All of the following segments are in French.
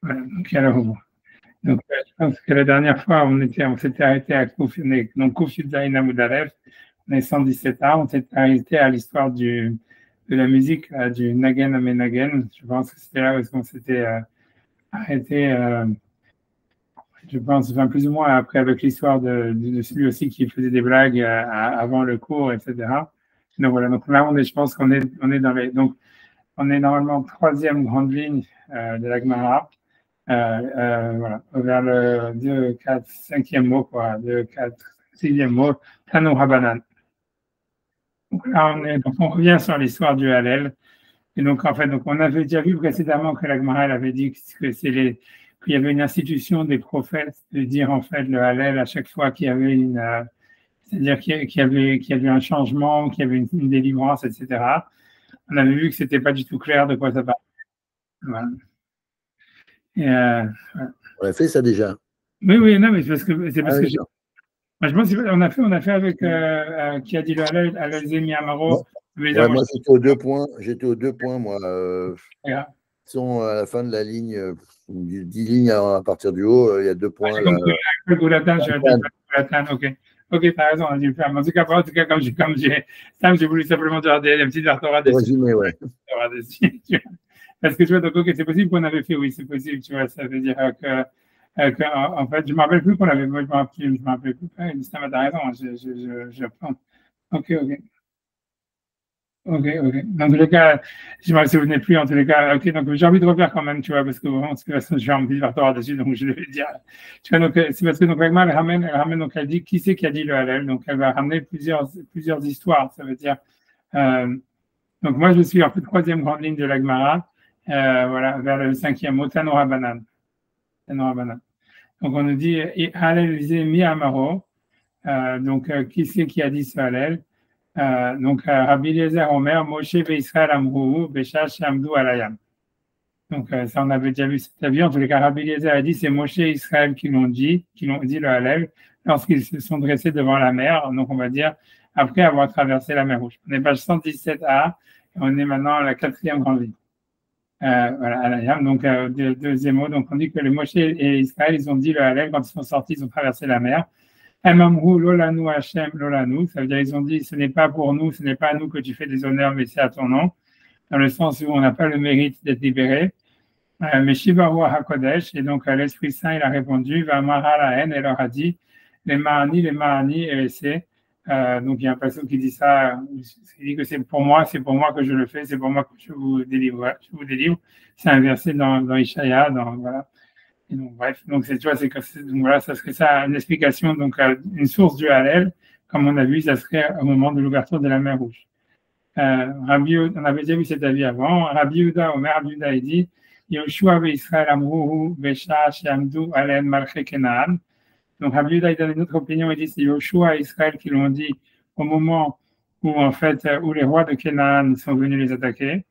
Voilà, donc, je pense que la dernière fois, on s'était arrêté à Kouf Zayin Amud Aleph, on est 117A, on s'était arrêté à l'histoire de la musique, du Nagen Amenagen. Je pense que c'était là où on s'était arrêté, je pense, enfin, plus ou moins après, avec l'histoire de celui aussi qui faisait des blagues avant le cours, etc. Donc voilà, donc là, je pense on est dans donc on est normalement troisième grande ligne de la Gemara. Voilà, vers le 2, 4, 5e mot, quoi, 2, 4, 6e mot, Tanou Rabanan. Donc là, donc on revient sur l'histoire du Hallel. Et donc, en fait, donc on avait déjà vu précédemment que la Gemara elle avait dit qu'il y avait une institution des prophètes de dire, en fait, le Hallel à chaque fois qu'il y avait c'est-à-dire qu'il y avait un changement, qu'il y avait une délivrance, etc. On avait vu que c'était pas du tout clair de quoi ça parlait. Voilà. Et, voilà. On a fait ça déjà. Oui, non, mais c'est parce que je pense qu'on a fait avec qui a dit le Hallel Zemi Amaro. Ouais, moi, j'étais aux 2 points. Moi. Sont à la fin de la ligne, 10 lignes à partir du haut, il y a 2 points. Le Goulatan, ok, t'as raison, on a dû le faire. En tout cas, comme j'ai voulu simplement dire des petites orthographes dessus. Résumé, ouais. Parce que tu vois, donc, ok, c'est possible qu'on avait fait, oui, c'est possible, tu vois, ça veut dire que en fait, je ne me rappelle plus qu'on avait, moi, je me rappelle plus. Justin, t'as raison, je prends. Ok. Dans tous les cas, je ne me souvenais plus, en tous les cas. Ok, donc j'ai envie de refaire quand même, tu vois, parce que vraiment, de toute façon, j'ai envie de faire tort dessus, donc je vais dire. Tu vois, donc, c'est parce que, donc, Ragma, elle ramène, donc, elle dit, qui c'est qui a dit le Hallel? Donc, elle va ramener plusieurs histoires, ça veut dire. Donc, moi, je suis en fait troisième grande ligne de l'Agmara, voilà, vers le 5e mot, Tanora Banan. Donc, on nous dit, Hallel disait mi amaro. Donc, qui c'est qui a dit ce Hallel? Donc, Rabbi Eliezer Omer, Moshe Israël Amrou, Beshash Amdou Alayam. Donc, ça, on avait déjà vu cet avis. En tous les cas, Rabbi Eliezer a dit, c'est Moshe et Israël qui l'ont dit le Hallel, lorsqu'ils se sont dressés devant la mer. Donc, on va dire, après avoir traversé la mer Rouge. On est page 117a, et on est maintenant à la 4e grande ligne. Voilà, Alayam. Donc, deuxième mot. Donc, on dit que les Moshe et Israël, ils ont dit le Hallel, quand ils sont sortis, ils ont traversé la mer. Amamrou lolanu Hashem lolanu, ça veut dire ils ont dit ce n'est pas pour nous, ce n'est pas à nous que tu fais des honneurs, mais c'est à ton nom, dans le sens où on n'a pas le mérite d'être libéré. Mais Shivahu HaKodesh, et donc l'Esprit Saint il a répondu, Vamara la haine, elle leur a dit les Mahani, et c'est donc il y a un passage qui dit ça, il dit que c'est pour moi que je le fais, c'est pour moi que je vous délivre. C'est un verset dans Ishaïa, voilà. Et donc, bref, donc tu vois, donc voilà, ça serait ça une explication, donc une source du Hallel, comme on a vu, ça serait au moment de l'ouverture de la mer Rouge. On avait déjà vu cet avis avant. Rabbi Yehuda, il dit Yoshua Israël Amruhu Besha Shamdu Alen Malche Kenaan. Donc Rabbi Yehuda, il donne une autre opinion, il dit c'est Yoshua et Israël qui l'ont dit au moment où en fait où les rois de Kenaan sont venus les attaquer.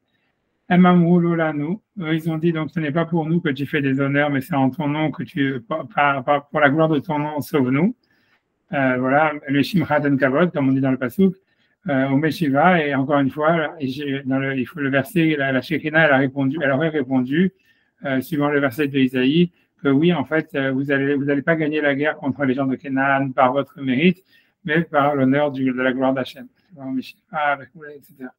Ils ont dit donc ce n'est pas pour nous que tu fais des honneurs, mais c'est en ton nom que pour la gloire de ton nom, sauve-nous. Voilà, le Shimchaten Kavod, comme on dit dans le Pasuk, au Meshiva, et encore une fois, il faut le verset, la Shekinah, elle aurait répondu, suivant le verset de Isaïe, que oui, en fait, vous allez pas gagner la guerre contre les gens de Canaan par votre mérite, mais par l'honneur de la gloire d'Hachem. Etc.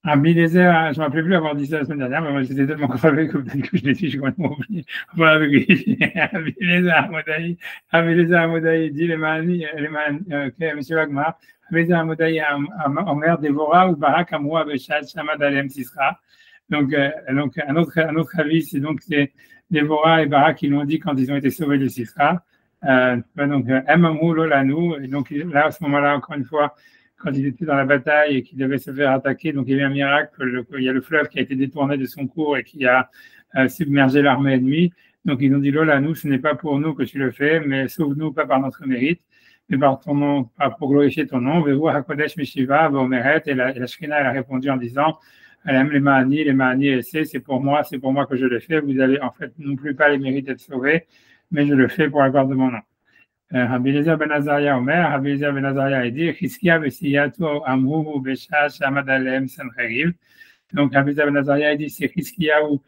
Rabbi Eliezer, je ne me rappelais plus avoir dit ça la semaine dernière, mais moi j'étais tellement crevé que peut-être que je l'ai dit, j'ai complètement oublié. Voilà, Rabbi Eliezer Amodaï dit les Mahani, monsieur Wagmar, Rabbi Eliezer Amodaï Omer Dévora ou Barak Amroua Beshad Shamad Alem Sisra. Donc un autre avis, c'est Dévora et Barak qui l'ont dit quand ils ont été sauvés de Sisra. Donc Amamrou Lolanou, et donc là, à ce moment-là, encore une fois, quand il était dans la bataille et qu'il devait se faire attaquer, donc il y a eu un miracle, il y a le fleuve qui a été détourné de son cours et qui a submergé l'armée ennemie. Donc ils ont dit, Lola, nous, ce n'est pas pour nous que tu le fais, mais sauve-nous pas par notre mérite, mais par ton nom, pas pour glorifier ton nom. Vehu HaKodesh Meshiva, Vomeret, et la Shekhinah, elle a répondu en disant, elle aime les Mahani, et c'est pour moi que je le fais. Vous avez en fait non plus pas les mérites d'être sauvés, mais je le fais pour la gloire de mon nom. Rabbi Eliezer ben Azaria Omer, Rabbi Eliezer ben Azaria a dit, Chizkia v'Siyatu amruhu besha shamad alehem Sancheriv. Donc, Rabbi Ben Azaria dit, c'est Hiskiyahu,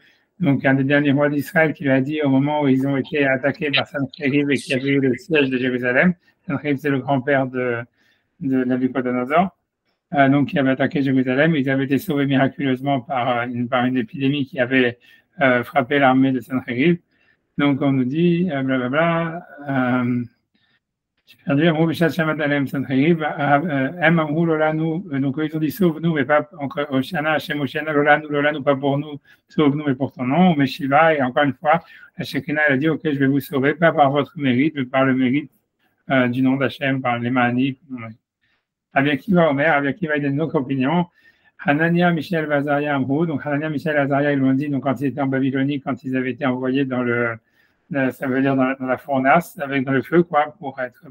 donc un des derniers rois d'Israël, qui l'a dit au moment où ils ont été attaqués par Sancherib et qu'il y avait eu le siège de Jérusalem. Sancherib, c'est le grand-père de Nabucodonosor. Donc, qui avait attaqué Jérusalem. Ils avaient été sauvés miraculeusement par une épidémie qui avait frappé l'armée de Sancherib. Donc, on nous dit, blablabla, j'ai perdu un mot, donc ils ont dit sauve-nous, mais pas encore Oshana, Hashem Oshana, Lolanu, pas pour nous, sauve-nous, mais pour ton nom, mais Shiva, et encore une fois, la Shekinah, elle a dit, ok, je vais vous sauver, pas par votre mérite, mais par le mérite du nom d'Hachem, par les Ma'anim. Avec qui va Omer, avec qui va donner notre opinion. Hanania, Michel, Azaria, Amrou. Donc Hanania, Michel, Azaria, ils l'ont dit, donc quand ils étaient en Babylonie, quand ils avaient été envoyés dans ça veut dire dans la fournace, dans le feu, quoi,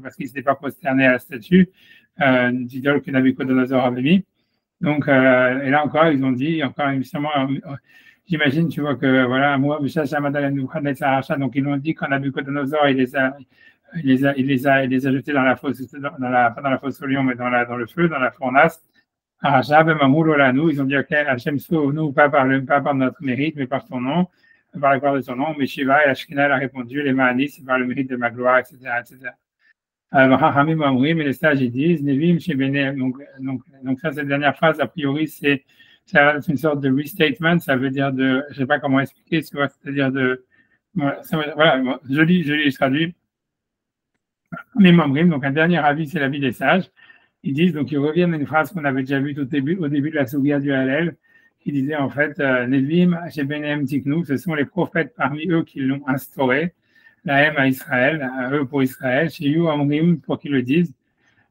parce qu'ils n'étaient pas prosternés à la statue d'idole que Nabucodonosor avait mis. Donc, et là encore, ils ont dit, encore évidemment, j'imagine, tu vois que, voilà, moi, donc ils l'ont dit quand Nabucodonosor, il les a jetés dans la fosse, pas dans la fosse au lion, mais dans le feu, dans la fournace. Ils ont dit, ok, Hachem sauve-nous, pas par notre mérite, mais par ton nom, par la gloire de ton nom. Mais Shiva et la Shekinah a répondu, les Ma'anis, c'est par le mérite de ma gloire, etc., etc. Mais les sages, ils disent, Nevim, donc ça, cette dernière phrase, a priori, c'est une sorte de restatement, ça veut dire je ne sais pas comment expliquer, c'est-à-dire voilà, je traduis. Mais Mamrim, donc un dernier avis, c'est l'avis des sages. Ils disent, donc ils reviennent à une phrase qu'on avait déjà vue au début de la Sougia du Hallel, qui disait en fait, Nevim, Shebenem Tiknu, ce sont les prophètes parmi eux qui l'ont instauré, la haine à Israël, à eux pour Israël, chez You Amrim, pour qu'ils le disent,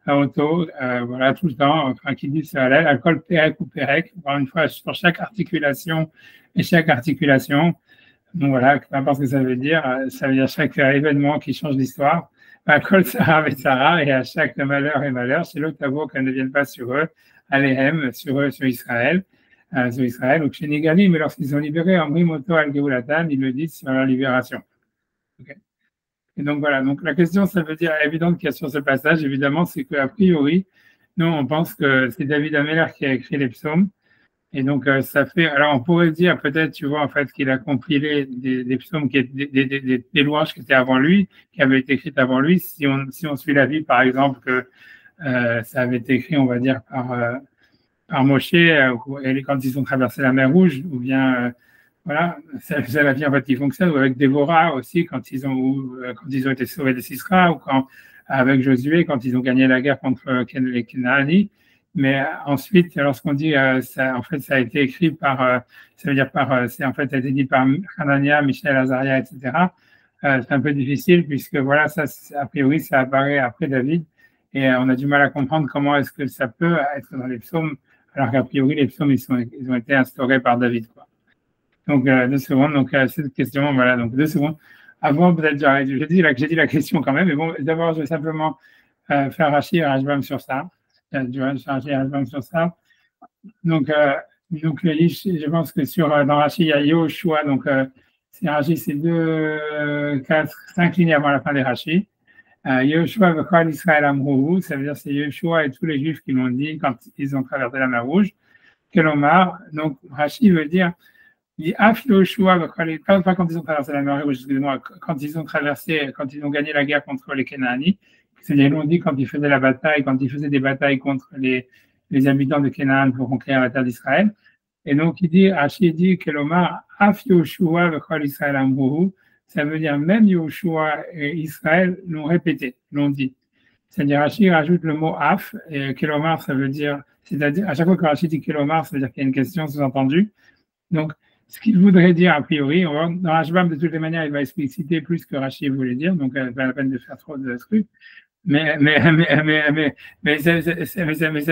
à Auto, voilà, tout le temps, enfin, qui disent sur Hallel, Alcool Perek ou Perek, encore une fois, sur chaque articulation, donc voilà, peu importe ce que ça veut dire chaque événement qui change l'histoire. Kol Sarah et Sarah, et à chaque malheur et malheur, c'est l'autre tabou qu'elle ne vienne pas sur eux, Aléhem, sur Israël, ou chez Nigali, mais lorsqu'ils sont libérés, en Brimoto al-Geulatan, ils le disent sur leur libération. Okay. Et donc voilà, donc la question, ça veut dire, évidente qu'il y a sur ce passage, évidemment, c'est qu'a priori, nous, on pense que c'est David Améler qui a écrit les psaumes. Et donc, ça fait. Alors, on pourrait dire peut-être, tu vois, en fait, qu'il a compilé des psaumes, des louanges qui étaient avant lui, qui avaient été écrites avant lui. Si on suit l'avis, par exemple, que ça avait été écrit, on va dire, par Moshe, quand ils ont traversé la mer Rouge, ou bien, voilà, c'est la vie en fait qui fonctionne, ou avec Déborah aussi, quand ils ont été sauvés de Sisra, ou avec Josué, quand ils ont gagné la guerre contre les Canaanites. Mais ensuite, lorsqu'on dit, en fait, ça a été écrit ça veut dire ça a été dit par Hanania, Michel, Azaria, etc. C'est un peu difficile puisque voilà, ça, a priori, ça apparaît après David et on a du mal à comprendre comment est-ce que ça peut être dans les psaumes alors qu'a priori, les psaumes, ils ont été instaurés par David, quoi. Donc, 2 secondes. Donc, cette question, voilà, donc 2 secondes. Avant, peut-être, j'ai dit la question quand même, mais bon, d'abord, je vais simplement faire Rashi et Rashbam sur ça. Sur ça. Donc le livre, je pense que dans Rashi, il y a Yoshua, donc Rashi, c'est 5 lignes avant la fin des Rashi. Yoshua v'chol Israël amruhu, ça veut dire c'est Yoshua et tous les Juifs qui l'ont dit quand ils ont traversé la mer Rouge. Kelomar, donc Rashi veut dire, Af Yoshua v'chol, pas quand ils ont traversé la mer Rouge, excusez-moi, quand ils ont gagné la guerre contre les Canaanites. C'est-à-dire, ils l'ont dit quand ils faisaient des batailles contre les habitants de Canaan pour conquérir la terre d'Israël. Et donc, Rashi dit que l'Omar, Af Yoshua v'chol Israël amruhu, ça veut dire même Yoshua et Israël l'ont répété, l'ont dit. C'est-à-dire, Rashi rajoute le mot Af, et Kelomar, ça veut dire, c'est-à-dire, à chaque fois que Rashi dit Kelomar, ça veut dire qu'il y a une question sous-entendue. Donc, ce qu'il voudrait dire, a priori, dans Rashbam, de toutes les manières, il va expliciter plus que Rashi voulait dire, donc, pas la peine de faire trop de trucs. Mais ça veut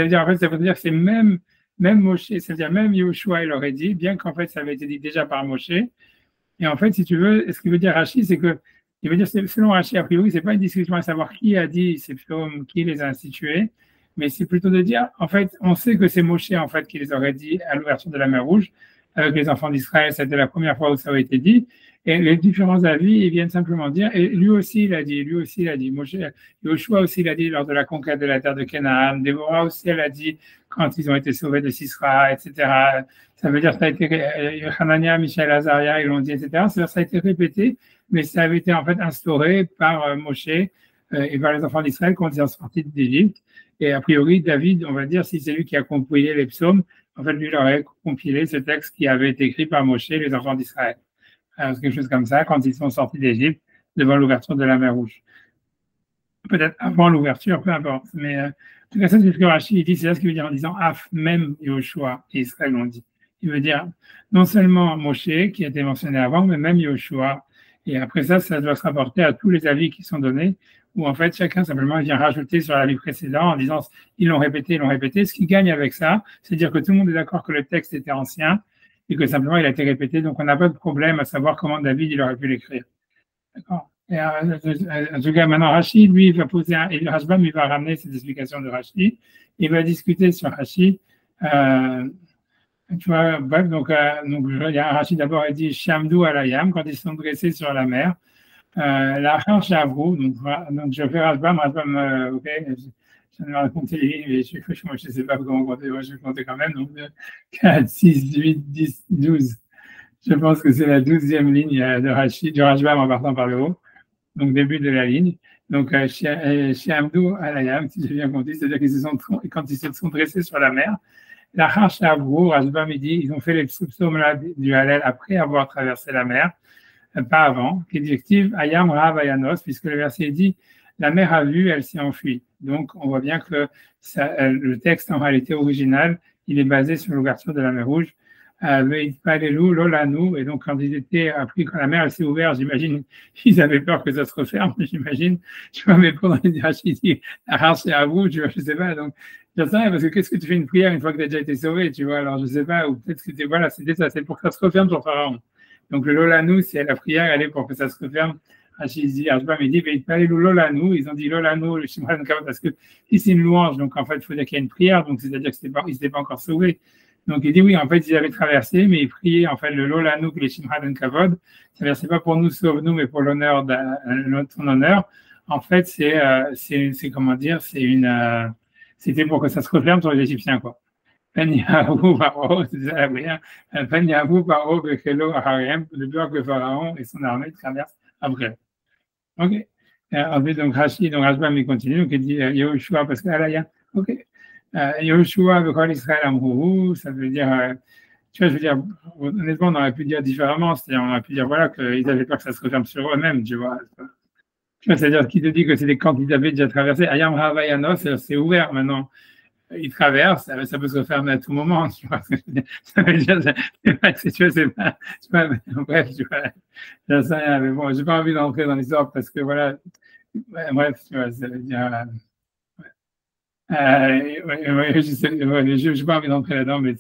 dire, en fait, ça veut dire que c'est même Moshe, c'est-à-dire même Yoshua, il aurait dit, bien qu'en fait, ça avait été dit déjà par Moshe. Et en fait, si tu veux, ce qu'il veut dire Rashi, c'est que, il veut dire, selon Rashi, a priori, c'est pas une discussion à savoir qui a dit ces psaumes, qui les a institués, mais c'est plutôt de dire, en fait, on sait que c'est Moshe, en fait, qui les aurait dit à l'ouverture de la mer Rouge. avec les enfants d'Israël, c'était la première fois où ça a été dit. Et les différents avis, ils viennent simplement dire, et lui aussi il a dit, Yoshua aussi il a dit lors de la conquête de la terre de Canaan, Déborah aussi elle a dit quand ils ont été sauvés de Sisra, etc. Ça veut dire que ça a été, Hanania, Michel, Azaria, ils l'ont dit, etc. Ça a été répété, mais ça avait été en fait instauré par Moshe et par les enfants d'Israël quand ils sont sortis d'Égypte. Et a priori, David, on va dire, si c'est lui qui a compilé les psaumes, en fait, lui, il aurait compilé ce texte qui avait été écrit par Moshe, les enfants d'Israël. Quelque chose comme ça, quand ils sont sortis d'Égypte, devant l'ouverture de la mer Rouge. Peut-être avant l'ouverture, peu importe. Mais en tout cas, ça, c'est ce que Rashi dit, c'est ça ce qu'il veut dire en disant Af, même Yoshua et Israël l'ont dit. Il veut dire non seulement Moshe, qui a été mentionné avant, mais même Yoshua. Et après ça, ça doit se rapporter à tous les avis qui sont donnés, où en fait, chacun simplement vient rajouter sur l'avis précédent en disant ils l'ont répété, ils l'ont répété. Ce qui gagne avec ça, c'est dire que tout le monde est d'accord que le texte était ancien et que simplement il a été répété. Donc, on n'a pas de problème à savoir comment David il aurait pu l'écrire. D'accord. Et en tout cas, maintenant, Rachid, lui, il va poser et le Rashbam, il va ramener cette explication de Rachid. Il va discuter sur Rachid. Tu vois, bref, donc il y a Rachid d'abord, il dit Shamdou alayam, quand ils sont dressés sur la mer. La hanche à vous, donc je fais Rashbam, ok, je vais raconter les lignes, mais je ne sais pas comment compter, moi je vais compter quand même, donc 4, 6, 8, 10, 12. Je pense que c'est la 12e ligne de Rachid, du Rashbam en partant par le haut, donc début de la ligne. Donc, chez Amdou Alayam, si j'ai bien compté, c'est-à-dire quand ils se sont dressés sur la mer, la Harsh Avrou, Rashbam, il dit, ils ont fait les psaumes du Hallel après avoir traversé la mer, pas avant, qui est active Ayam Rav Ayanos, puisque le verset dit, la mer a vu, elle s'est enfuie. Donc, on voit bien que le texte, en réalité original, il est basé sur l'ouverture de la mer Rouge. Et donc quand ils étaient appris quand la mer elle s'est ouverte, j'imagine ils avaient peur que ça se referme, j'imagine. Tu vois, mais pendant les dit c'est à vous, tu vois, je sais pas. Donc je sais parce que qu'est-ce que tu fais une prière une fois que tu as déjà été sauvé, tu vois. Alors je sais pas, ou peut-être que c'était voilà, c'était ça, c'est pour que ça se referme sur Pharaon. Donc le Lolanou, c'est la prière, elle est pour que ça se referme. Rachid dit, il dit, ils ont dit Lolanou, le Shimon parce que si c'est une louange, donc en fait il faut dire qu'il y a une prière, donc c'est-à-dire qu'ils n'étaient pas encore sauvés. Donc il dit oui, en fait, ils avaient traversé, mais ils priaient en fait le Lolanu que les Shimra ben Kavod. C'est pas pour nous, sauve-nous, mais pour l'honneur de ton honneur. En fait, c'est comment dire, c'était pour que ça se referme sur les Égyptiens, quoi. Penyahu Paro, c'est ça la prière. Penyahu Paro Bekelo Aharem, de peur que Pharaon et son armée traversent après. Ok. Ensuite, donc Rashbam, il continue, donc il dit Yehoshua, parce que là, il y a, ok. Yoshua Bekol Israël Amrouhou, ça veut dire, tu vois, je veux dire, honnêtement, on aurait pu dire différemment, c'est-à-dire, on aurait pu dire, voilà, qu'ils avaient peur que ça se referme sur eux-mêmes, tu vois. C'est-à-dire, qui te dit que c'était quand ils avaient déjà traversé, Ayam Havayanos, c'est ouvert maintenant. Ils traversent, ça peut se refermer à tout moment, tu vois. Ça veut dire, c'est pas, bref, tu vois, j'en sais rien, mais bon, j'ai pas envie d'entrer dans l'histoire parce que, voilà, bref, tu vois, ça veut dire, je n'ai pas envie d'entrer là-dedans, mais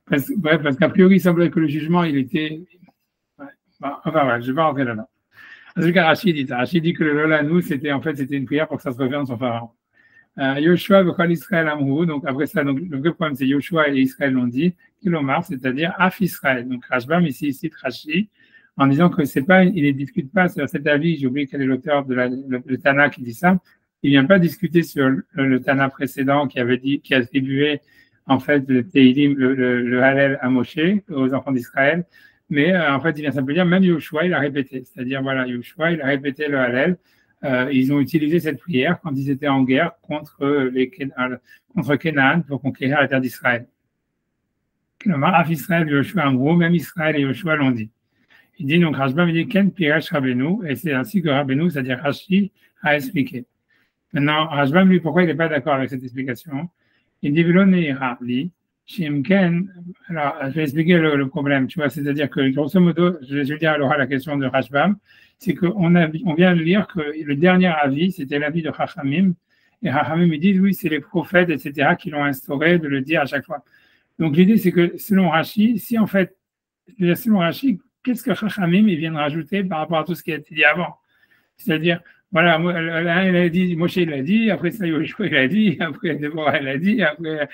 parce qu'a priori, il semblait que le jugement, il était. Enfin, je ne vais pas rentrer là-dedans. En tout cas, Rachid dit que le Lolanou, c'était une prière pour que ça se referme sur Pharaon. Yoshua Bekol Israël Amrou, donc après ça, donc, le vrai problème, c'est Yoshua et Israël l'ont dit, Kilomar, c'est-à-dire Af Israël. Donc Rashbam ici cite Rashi en disant que c'est pas, il ne discute pas sur cet avis, j'ai oublié quel est l'auteur de le Tana qui dit ça. Il vient pas discuter sur le Tana précédent qui attribuait en fait le Teilim, le Hallel à Moshe, aux enfants d'Israël, mais en fait il vient simplement dire même Yoshua il a répété, c'est-à-dire voilà Yoshua il a répété le Hallel. Ils ont utilisé cette prière quand ils étaient en guerre contre Canaan pour conquérir la terre d'Israël. Af Israël, Yoshua en gros, même Israël et Yoshua l'ont dit. Il dit donc Rashbam, il dit Ken Piresh Rabbeinu, et c'est ainsi que Rabbeinu, c'est-à-dire Rashi, a expliqué. Maintenant, Rashbam, lui, pourquoi il n'est pas d'accord avec cette explication? Il dit Velo Neira, li, Shimken. Alors, je vais expliquer le problème, tu vois, c'est-à-dire que, grosso modo, je vais dire alors à la question de Rashbam, c'est qu'on vient de lire que le dernier avis, c'était l'avis de Chachamim, et Chachamim, ils disent, oui, c'est les prophètes, etc., qui l'ont instauré de le dire à chaque fois. Donc, l'idée, c'est que, selon Rashi, selon Rashi, qu'est-ce que Chachamim, ils viennent rajouter par rapport à tout ce qui a été dit avant? C'est-à-dire, voilà, il a dit, Moshe il a dit, après ça Yoshua il a dit, après Déborah il a dit, après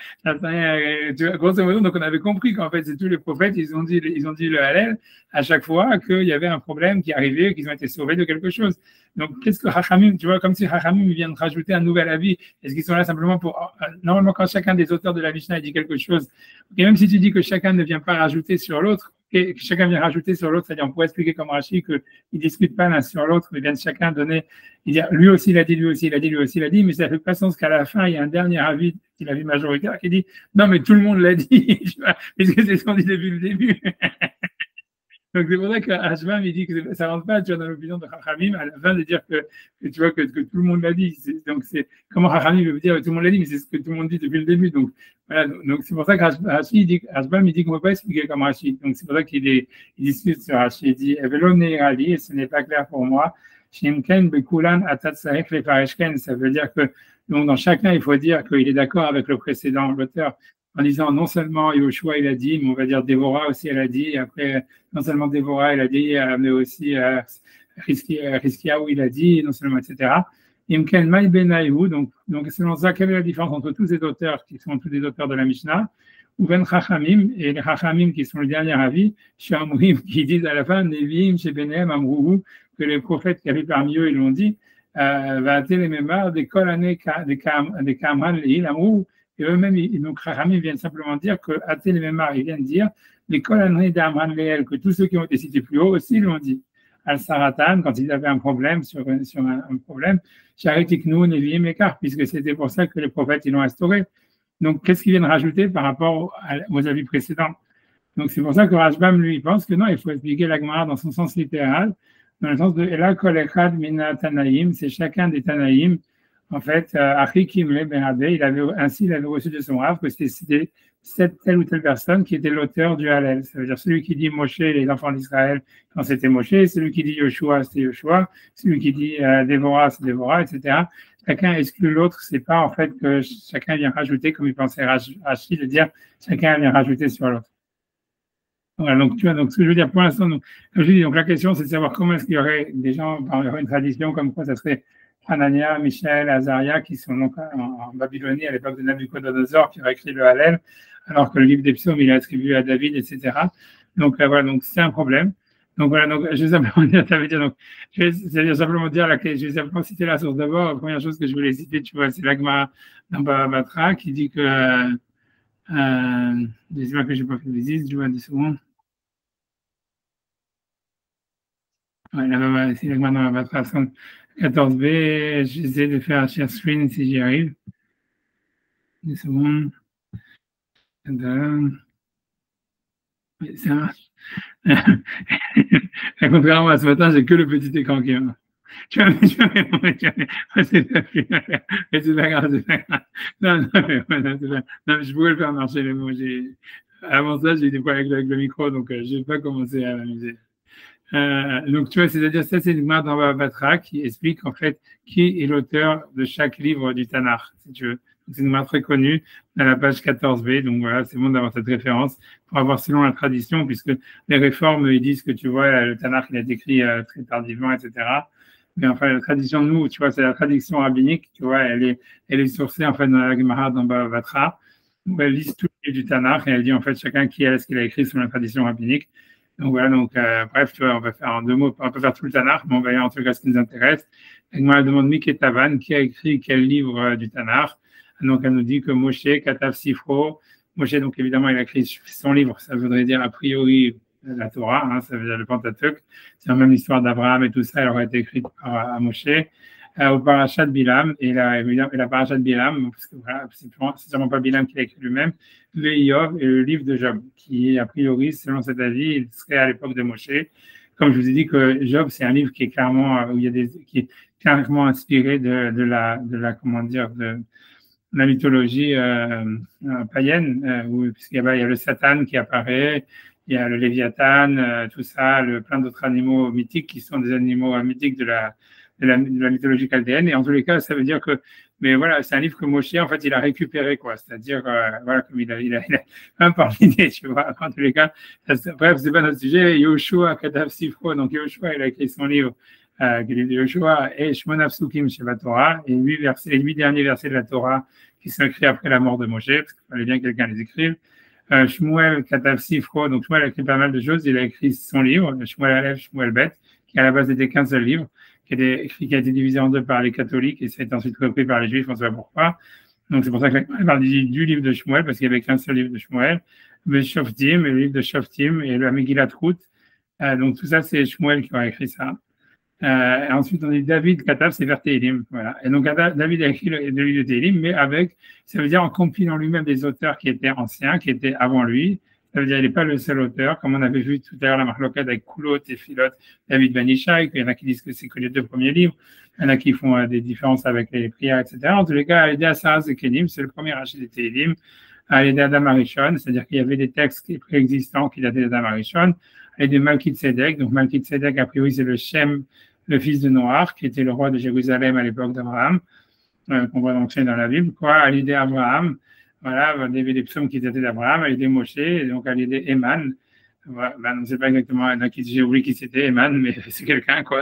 grosso modo, donc on avait compris qu'en fait c'est tous les prophètes, ils ont dit le Hallel à chaque fois qu'il y avait un problème qui arrivait, qu'ils ont été sauvés de quelque chose. Donc qu'est-ce que Hachamim, tu vois, comme si Hachamim viennent rajouter un nouvel avis, est-ce qu'ils sont là simplement pour, normalement quand chacun des auteurs de la Mishnah dit quelque chose, et même si tu dis que chacun ne vient pas rajouter sur l'autre, et que chacun vient rajouter sur l'autre, c'est-à-dire on pourrait expliquer comme Rashi qu'ils ne discutent pas l'un sur l'autre, mais viennent chacun donner, lui aussi il a dit, lui aussi il a dit, lui aussi il a dit, mais ça fait pas sens qu'à la fin, il y a un dernier avis, l'avis majoritaire, qui dit non, mais tout le monde l'a dit, puisque c'est ce qu'on dit depuis le début. Donc c'est pour ça qu'Ashbam il dit que ça ne rentre pas tu vois, dans l'opinion de Chachamim à la fin de dire que tu vois que tout le monde l'a dit. Donc c'est comment Chachamim veut dire que tout le monde l'a dit, mais c'est ce que tout le monde dit depuis le début. Donc voilà, donc c'est pour ça qu'Ashbam il dit qu'on ne peut pas expliquer comme Rashi. Donc c'est pour ça il discute sur Rashi. Il dit Evelon Neirali, et ce n'est pas clair pour moi. Shimken Bekulan Atat Sarek Lefareshken, ça veut dire que donc dans chacun il faut dire qu'il est d'accord avec le précédent, l'auteur, en disant non seulement Yoshua il a dit, mais on va dire Déborah aussi elle a dit, et après non seulement Déborah elle a dit, mais aussi Hiskiyahu il a dit, non seulement etc. Imken Maï Benaïhu, donc selon ça, quelle est la différence entre tous ces auteurs qui sont tous des auteurs de la Mishnah, ou Ben Chachamim, et les Chachamim qui sont le dernier avis, Shamrim qui disent à la fin, Neviim, Shebenem, Amruhu, que les prophètes qui avaient parmi eux ils l'ont dit, va les mémoires des Kolané, des Kamran, les Amruhu. Et eux-mêmes, donc Chachamim viennent simplement dire que Atel et Memar, ils viennent dire les Kolanri d'Amran Leel, que tous ceux qui ont été cités plus haut aussi l'ont dit. Al-Saratan, quand ils avaient un problème sur un problème, Sharitiknou, Neviim, Ekar, puisque c'était pour ça que les prophètes ils l'ont instauré. Donc, qu'est-ce qu'ils viennent rajouter par rapport aux avis précédents? Donc, c'est pour ça que Rashbam, lui, pense que non, il faut expliquer la Gemara dans son sens littéral, dans le sens de Ela Kol Echad Mina Tanaïm, c'est chacun des Tanaïm. En fait, Achikim le Benadé, il avait reçu de son Rav que c'était telle ou telle personne qui était l'auteur du Hallel. Ça veut dire celui qui dit Moshe, les enfants d'Israël, quand c'était Moshe, celui qui dit Yoshua, c'était Yoshua, celui qui dit Déborah, c'est Déborah, etc. Chacun exclut l'autre, c'est pas en fait que chacun vient rajouter, comme il pensait Rashi, de dire chacun vient rajouter sur l'autre. Voilà, donc tu vois, donc ce que je veux dire pour l'instant, comme je dis, donc la question c'est de savoir comment est-ce qu'il y aurait des gens, il y aurait une tradition comme quoi ça serait Hanania, Michel, Azaria, qui sont donc en Babylonie à l'époque de Nabucodonosor, qui aurait écrit le Hallel, alors que le livre des psaumes, il est attribué à David, etc. Donc voilà, donc c'est un problème. Donc voilà, donc je vais simplement dire, donc je vais simplement dire, je vais simplement citer la source d'abord. La première chose que je voulais citer, tu vois, c'est l'Agma dans Baba Batra, qui dit que, dis-moi que je n'ai pas fait de visite, je vois 10 secondes. Ouais, c'est l'Agma dans Baba Batra, 14b, j'essaie de faire un share screen si j'y arrive. 10 secondes. Oui, ça marche. Contrairement à ce matin, j'ai que le petit écran qui marche. C'est pas grave, c'est pas grave. Non, mais je pourrais le faire marcher, mais bon, avant ça, j'ai des problèmes avec le micro, donc je n'ai pas commencé à m'amuser. Donc, tu vois, c'est-à-dire, ça, c'est une Gemara dans Baba Batra qui explique, en fait, qui est l'auteur de chaque livre du Tanakh, si tu veux. C'est une Gemara très connue, à la page 14b. Donc, voilà, c'est bon d'avoir cette référence pour avoir selon la tradition, puisque les réformes, ils disent que, tu vois, le Tanakh, il a été écrit très tardivement, etc. Mais enfin, la tradition, nous, tu vois, c'est la tradition rabbinique, tu vois, elle est sourcée, en fait, dans la Gemara dans Baba Batra, où elle lise tout le livre du Tanakh et elle dit, en fait, chacun qui est ce qu'il a écrit selon la tradition rabbinique. Donc voilà, bref, tu vois, on va faire en 2 mots, on va pas faire tout le Tanakh, mais on va y aller en tout cas ce qui nous intéresse. Moi, elle demande Miké Tavan, qui a écrit quel livre du Tanakh. Donc elle nous dit que Moshe, Katav Sifro, Moshe, donc évidemment, il a écrit son livre, ça voudrait dire a priori la Torah, hein, ça veut dire le Pentateuch. C'est même l'histoire d'Abraham et tout ça, elle aurait été écrite par Moshe. Au Parashat Bilam, et la Parashat Bilam, parce que voilà, c'est sûrement pas Bilam qui l'a écrit lui-même, le Iov et le livre de Job, qui, a priori, selon cet avis, il serait à l'époque de Moshe. Comme je vous ai dit que Job, c'est un livre qui est clairement, qui est clairement inspiré de la mythologie païenne, puisqu'il y a le Satan qui apparaît, il y a le Léviathan, tout ça, plein d'autres animaux mythiques qui sont des animaux mythiques de la mythologie chaldéenne. Et en tous les cas, ça veut dire que, mais voilà, c'est un livre que Moshe, en fait, il a récupéré, quoi. C'est-à-dire, voilà, comme il a un par l'idée, tu vois. En tous les cas, bref, c'est pas notre sujet. Yoshua, Katav Sifro, donc Yoshua, il a écrit son livre qui est le livre de Yoshua, et Shmona Psukim Sheva Torah, et 8 derniers versets de la Torah qui sont écrits après la mort de Moshe, parce qu'il fallait bien que quelqu'un les écrive. Shmuel Katav Sifro, donc Shmuel a écrit pas mal de choses, il a écrit son livre, Shmuel Aleph, Shmuel Bet, qui à la base n'était qu'un seul livre, qui a été divisé en deux par les catholiques, et ça a été ensuite repris par les juifs, on ne sait pas pourquoi. Donc c'est pour ça que la parle du livre de Shmuel, parce qu'il n'y avait qu'un seul livre de Shmuel, le Shoftim, le livre de Shoftim, et le Megillat Ruth. Donc tout ça, c'est Shmuel qui a écrit ça. Ensuite, on dit David Katav, c'est vers Télim. Voilà. Et donc, David a écrit le livre de Télim, mais ça veut dire en compilant lui-même des auteurs qui étaient anciens, qui étaient avant lui. Ça veut dire qu'il n'est pas le seul auteur, comme on avait vu tout à l'heure la marloquette avec Koulot et Philot, David Ben Ishai. Il y en a qui disent que c'est que les deux premiers livres. Il y en a qui font des différences avec les prières, etc. En tous les cas, Alédé Asaraz et Kelim, c'est le premier rachid de Télim. Alédé Adam Arishon, c'est-à-dire qu'il y avait des textes préexistants qui dataient d'Adam Arishon. Alédé Malkit Sedek. Donc, Malkit Sedek, a priori, c'est le Shem, le fils de Noach, qui était le roi de Jérusalem à l'époque d'Abraham, qu'on voit donc dans la Bible, quoi, à l'idée Abraham, voilà, il y avait des psaumes qui étaient d'Abraham, à l'idée Moshe, et donc à l'idée Eman, voilà, on ne sait pas exactement, j'ai oublié qui c'était, Eman, mais c'est quelqu'un, quoi,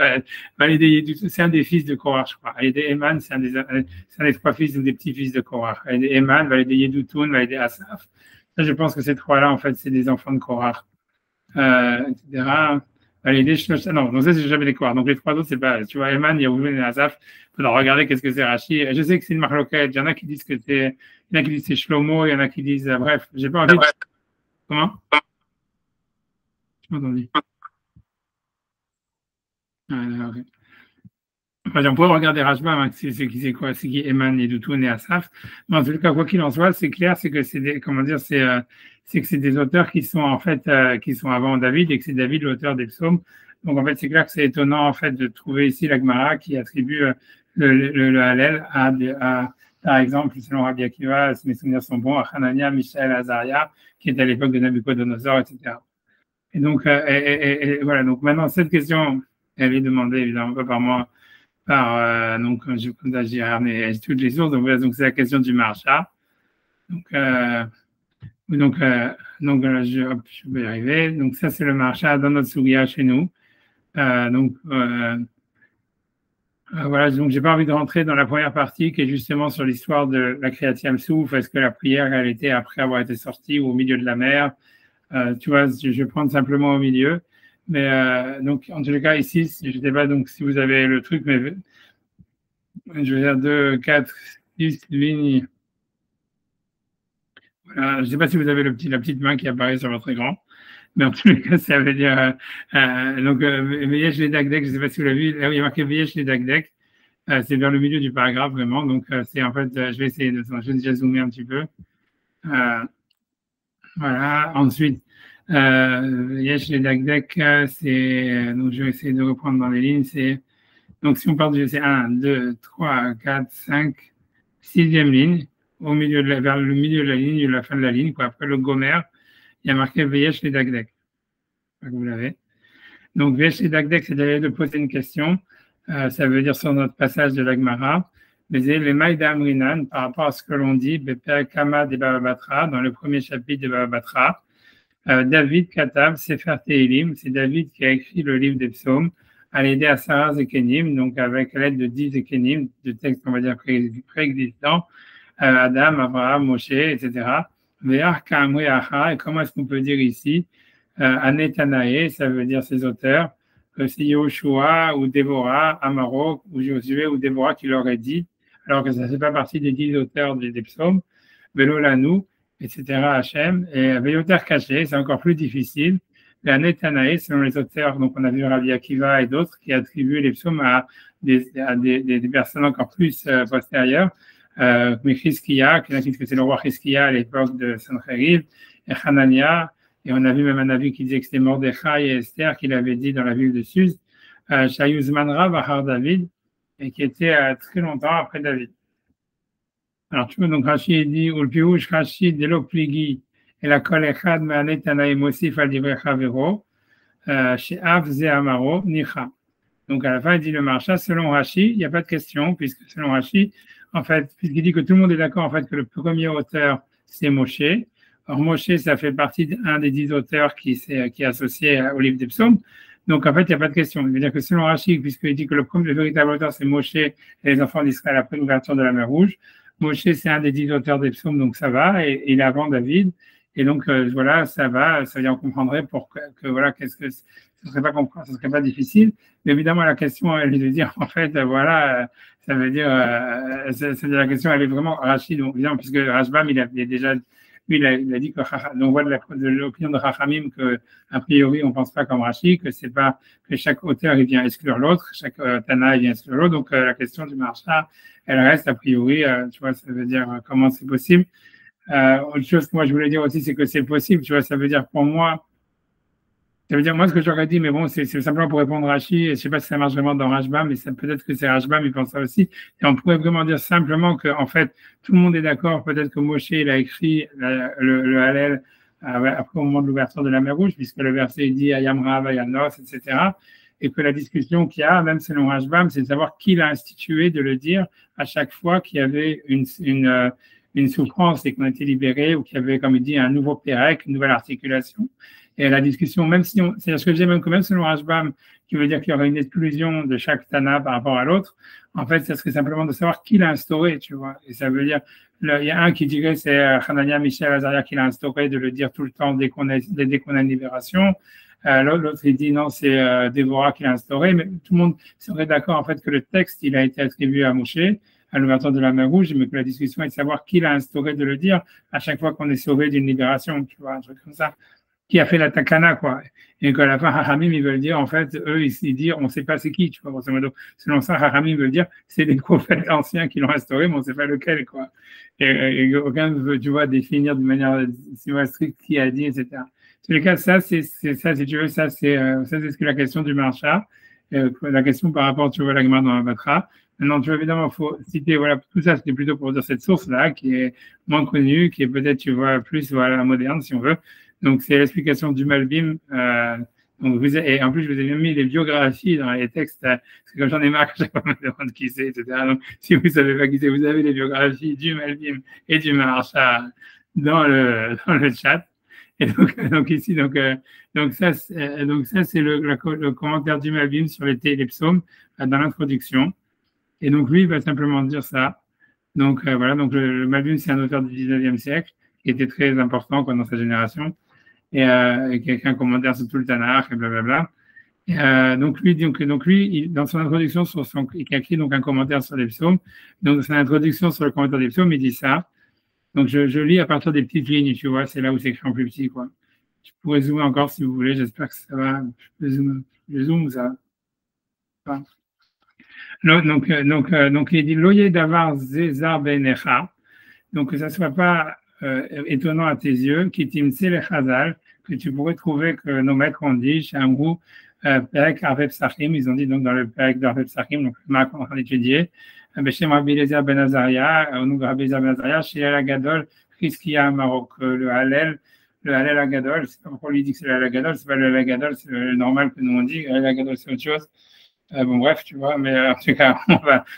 c'est un des fils de Korach, je crois, à l'idée Eman, c'est un des trois fils ou des petits-fils de Korach, à l'idée Eman, à l'idée Yeduthun, à l'idée Asaph, ça, je pense que ces trois-là, en fait, c'est des enfants de Korach, etc., non, donc ça, c'est jamais les Korach. Donc les trois autres, c'est pas, tu vois, Eman, Yehouvin et Asaph, il faudra regarder qu'est-ce que c'est Rashi. Je sais que c'est une marloquette. Il y en a qui disent que c'est, il y en a qui disent c'est Shlomo, il y en a qui disent, bref, j'ai pas envie de... Comment? Je m'ai entendu. Okay. Enfin, on pourrait regarder Rashba, hein, c'est quoi, c'est qui Eman, Yeduthun et Asaph. Mais en tout cas, quoi qu'il en soit, c'est clair, c'est que c'est des, comment dire, c'est que c'est des auteurs qui sont en fait, qui sont avant David et que c'est David l'auteur des psaumes. Donc en fait, c'est clair que c'est étonnant en fait de trouver ici la Gemara qui attribue le Hallel à, par exemple, selon Rabbi Akiva, si mes souvenirs sont bons, à Hanania, Mishaël, Azaria, qui est à l'époque de Nabucodonosor, etc. Et donc, voilà. Donc maintenant, cette question, elle est demandée évidemment pas par moi, donc je compte agir toutes les sources. Donc voilà, donc c'est la question du marcha. Donc là, je vais y arriver. Donc ça, c'est le marcha dans notre Sugia chez nous. Voilà, donc j'ai pas envie de rentrer dans la première partie qui est justement sur l'histoire de la Kriyat Souf. Est-ce que la prière, elle était après avoir été sortie ou au milieu de la mer? Tu vois, je vais prendre simplement au milieu. Mais donc, en tous les cas, ici, je ne sais pas donc, si vous avez le truc, mais je vais dire 2, 4, 6 lignes. Voilà, je ne sais pas si vous avez la petite main qui apparaît sur votre écran. Mais en tous les cas, ça veut dire donc Veyesh les Dagdek, je ne sais pas si vous l'avez vu, là où il y a marqué Veyesh les Dagdek, c'est vers le milieu du paragraphe vraiment. Donc c'est en fait, je vais essayer de, je vais déjà zoomer un petit peu. Voilà. Ensuite, Veyesh les Dagdek, c'est donc je vais essayer de reprendre dans les lignes. C'est donc si on part du 1, 2, 3, 4, 5, 6e ligne, au milieu vers le milieu de la ligne, la fin de la ligne, quoi. Après le Gomer. Il y a marqué Veyesh les Dagdek. Vous l'avez. Donc, Veyesh les Dagdek, c'est d'aller de poser une question. Ça veut dire sur notre passage de l'Agmara. Mais les Maïda Amrinan, par rapport à ce que l'on dit, Beper Kama de Baba Batra, dans le premier chapitre de Baba Batra, David Katav, Sefer Tehilim, c'est David qui a écrit le livre des psaumes, à l'aider à Sarah Zekenim, donc avec l'aide de 10 Zekenim, de textes, on va dire, préexistants, Adam, Abraham, Moshe, etc. Et comment est-ce qu'on peut dire ici Anetanae, ça veut dire ses auteurs, que c'est Yoshua ou Déborah, Amarok ou Josué ou Déborah qui l'aurait dit, alors que ça ne fait pas partie des 10 auteurs des psaumes, Velolanu, etc. Hachem, et Veyoter caché, c'est encore plus difficile. Et Anetanae, selon les auteurs, donc on a vu Rabbi Akiva et d'autres qui attribuent les psaumes à des personnes encore plus postérieures. Mais Chizkiya, qui dit que c'est le roi Chizkiya à l'époque de Sancheriv, et Hanania, et on a vu même un avis qui disait que c'était Mordechai et Esther qui l'avaient dit dans la ville de Suse, Shayuzmanra Bahar David, et qui était très longtemps après David. Alors tu vois, donc Rashi dit, Ulpiouch Rashi Delo Pligi, et la Kol Echad Me'anetanae Mosif al Divrei Chavero, She'av Ze Amaro Nicha. Donc à la fin, il dit le marcha, selon Rashi, il n'y a pas de question, puisque selon Rashi, en fait, puisqu'il dit que tout le monde est d'accord en fait que le premier auteur c'est Moshe. Or Moshe, ça fait partie d'un des 10 auteurs qui est associé au livre des psaumes. Donc, en fait, il n'y a pas de question. Il veut dire que selon Rashi, puisqu'il dit que le véritable auteur, c'est Moshe et les enfants d'Israël après l'ouverture de la mer Rouge, Moshe, c'est un des 10 auteurs des psaumes, donc ça va, et il est avant David. Et donc, voilà, ça va, ça veut dire, on comprendrait pour que voilà, qu'est-ce que ce serait pas ce serait pas difficile. Mais évidemment, la question, elle est de dire, en fait, voilà, ça veut dire, la question, elle est vraiment Rashi, donc, évidemment, puisque Rashbam, il a déjà, lui, il a dit que, on voit de l'opinion de Rachamim que, a priori, on pense pas comme Rashi, que c'est pas, que chaque auteur, il vient exclure l'autre, chaque Tana, il vient exclure l'autre. Donc, la question du marcha, elle reste a priori, tu vois, ça veut dire comment c'est possible. Autre chose que moi je voulais dire aussi, c'est que c'est possible, tu vois, ça veut dire pour moi, ça veut dire moi ce que j'aurais dit, mais bon, c'est simplement pour répondre à Rashi, et je sais pas si ça marche vraiment dans Rashbam, mais peut-être que c'est Rashbam, il pense ça aussi, et on pourrait vraiment dire simplement que, en fait, tout le monde est d'accord, peut-être que Moshe, il a écrit le Hallel après au moment de l'ouverture de la mer Rouge, puisque le verset dit Ayamra, Vayanos, etc., et que la discussion qu'il y a, même selon Rashbam, c'est de savoir qui l'a institué de le dire à chaque fois qu'il y avait une souffrance et qu'on était libéré, ou qu'il y avait, comme il dit, un nouveau pérec, une nouvelle articulation. Et la discussion, même si c'est ce que j'ai même quand même selon Rashbam, qui veut dire qu'il y aurait une exclusion de chaque Tana par rapport à l'autre, en fait, ça serait simplement de savoir qui l'a instauré, tu vois. Et ça veut dire, il y a un qui dirait c'est Hanania, Michel, Azaria qui l'a instauré, de le dire tout le temps dès qu'on a une libération. L'autre, il dit non, c'est Déborah qui l'a instauré, mais tout le monde serait d'accord, en fait, que le texte, il a été attribué à Moshe, à l'ouverture de la mer Rouge, mais que la discussion est de savoir qui l'a instauré de le dire à chaque fois qu'on est sauvé d'une libération, tu vois, un truc comme ça. Qui a fait la takana, quoi. Et qu'à la fin, Haramim, ils veulent dire, en fait, eux, ils disent, on ne sait pas c'est qui, tu vois, grosso modo. Selon ça, Haramim veut dire, c'est les prophètes anciens qui l'ont instauré, mais on ne sait pas lequel, quoi. Et aucun ne veut, tu vois, définir de manière stricte qui a dit, etc. En tous les cas, ça, c'est ça, si tu veux, ça, c'est ce que la question du marcha, la question par rapport, tu vois, la Gemara dans la Batra. Maintenant, tu vois, évidemment, il faut citer, voilà, tout ça, c'était plutôt pour dire cette source-là, qui est moins connue, qui est peut-être, tu vois, plus, voilà, moderne, si on veut. Donc, c'est l'explication du Malbim. Donc et en plus, je vous ai même mis les biographies dans les textes, parce que comme j'en ai marre, je ne sais pas me demander qui c'est, etc. Donc, si vous ne savez pas qui c'est, vous avez les biographies du Malbim et du Maharsha dans le chat. Et donc ici, donc ça, c'est le commentaire du Malbim sur les psaumes dans l'introduction. Et donc, lui, il va simplement dire ça. Donc, voilà, donc le Malbim, c'est un auteur du 19e siècle qui était très important dans sa génération. Et qui a écrit un commentaire sur tout le Tanakh et blablabla. Donc lui, dans son introduction il a écrit donc un commentaire sur les psaumes. Donc dans son introduction sur le commentaire des psaumes, il dit ça. Donc je lis à partir des petites lignes, tu vois, c'est là où c'est écrit en plus petit, quoi. Je pourrais zoomer encore si vous voulez, j'espère que ça va. Je zoome ça. Enfin. Donc il dit Loye davar zezar benecha. Donc que ça soit pas étonnant à tes yeux, qui t'imse le chazal, que tu pourrais trouver que nos maîtres ont dit, chez Amrou, Perek Arveb Sachim, ils ont dit donc dans le Perek d'Arveb Sachim, donc le marque qu'on est en train d'étudier, chez Rabbi Eliezer Ben Azaria, Rabbi Eliezer Ben Azaria, chez El Agadol, Chizkiya Maroc, le Hallel Agadol, c'est pas pourquoi on lui dit que c'est le Hallel Agadol, c'est pas le Hallel Agadol, c'est le normal que nous on dit, Hallel Agadol c'est autre chose. Bon, bref, tu vois, mais en tout cas,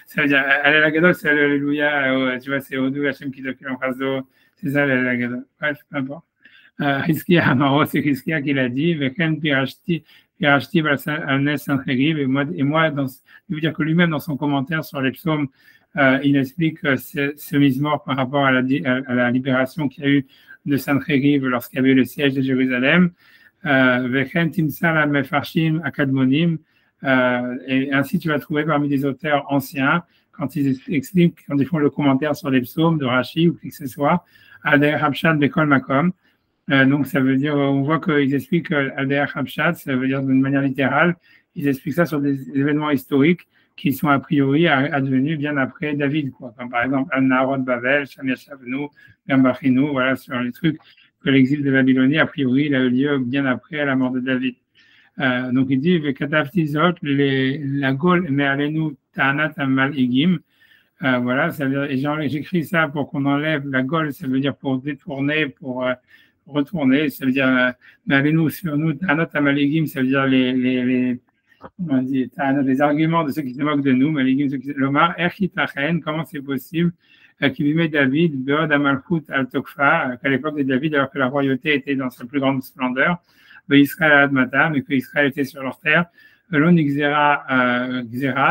ça veut dire, Hallel Agadol, c'est Alléluia, tu vois, c'est Odou Hachem qui t'occupe en face d'eau, c'est ça, Hallel Agadol. Bref, peu importe. Chizkiya Amaro, c'est Chizkiya qui l'a dit, Veken Pirashti Alnes Sancheriv, et moi, je veux dire que lui-même, dans son commentaire sur les psaumes, il explique ce mismor par rapport à la libération qu'il y a eu de Sancheriv lorsqu'il y avait eu le siège de Jérusalem, Veken Timsala Mefarshim Akadmonim, et ainsi tu vas trouver parmi les auteurs anciens, quand ils expliquent, quand ils font le commentaire sur les psaumes de Rashi ou qui que ce soit, Ader Habshad Bekol Makom. Donc ça veut dire, on voit qu'ils expliquent Ader Habshad, ça veut dire d'une manière littérale, ils expliquent ça sur des événements historiques qui sont a priori advenus bien après David, quoi. Comme par exemple Al-Nahar Bavel, Shamir Shavnu, Gambachinu, voilà, sur les trucs que l'exil de Babylonie, a priori, il a eu lieu bien après la mort de David. Donc il dit la Gaule mais allez-nous ta'anat amal igim, voilà, ça veut dire, j'écris ça pour qu'on enlève la Gaule, ça veut dire pour détourner, pour retourner, ça veut dire mais allez-nous sur nous ta'anat amal igim, ça veut dire les arguments de ceux qui se moquent de nous, maligim, ceux qui l'omar erchitachen, comment c'est possible qui vivait David beod amalchut al tokfa, qu'à l'époque de David, alors que la royauté était dans sa plus grande splendeur, Israël Admata, mais que Israël était sur leur terre, l'on Xéra,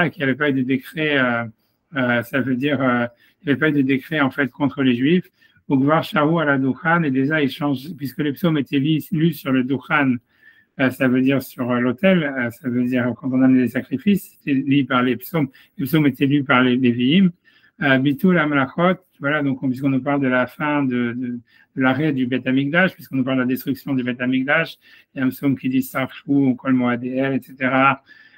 et qu'il n'y avait pas eu de décret, ça veut dire, il n'y avait pas eu de décret en fait contre les Juifs. Au Gvar Shahu à la Dukhan, et déjà ils changent, puisque les psaumes étaient lus sur le Dukhan, ça veut dire sur l'autel, ça veut dire quand on amenait des sacrifices, c'était lu par les psaumes étaient lus par les Lévi'im. Bitul Amlachot, voilà, donc puisqu'on nous parle de la fin de l'arrêt du Beth Amikdash, puisqu'on nous parle de la destruction du Beth Amikdash, il y a un psaume qui dit Sarfou, Kol Moadéel, etc.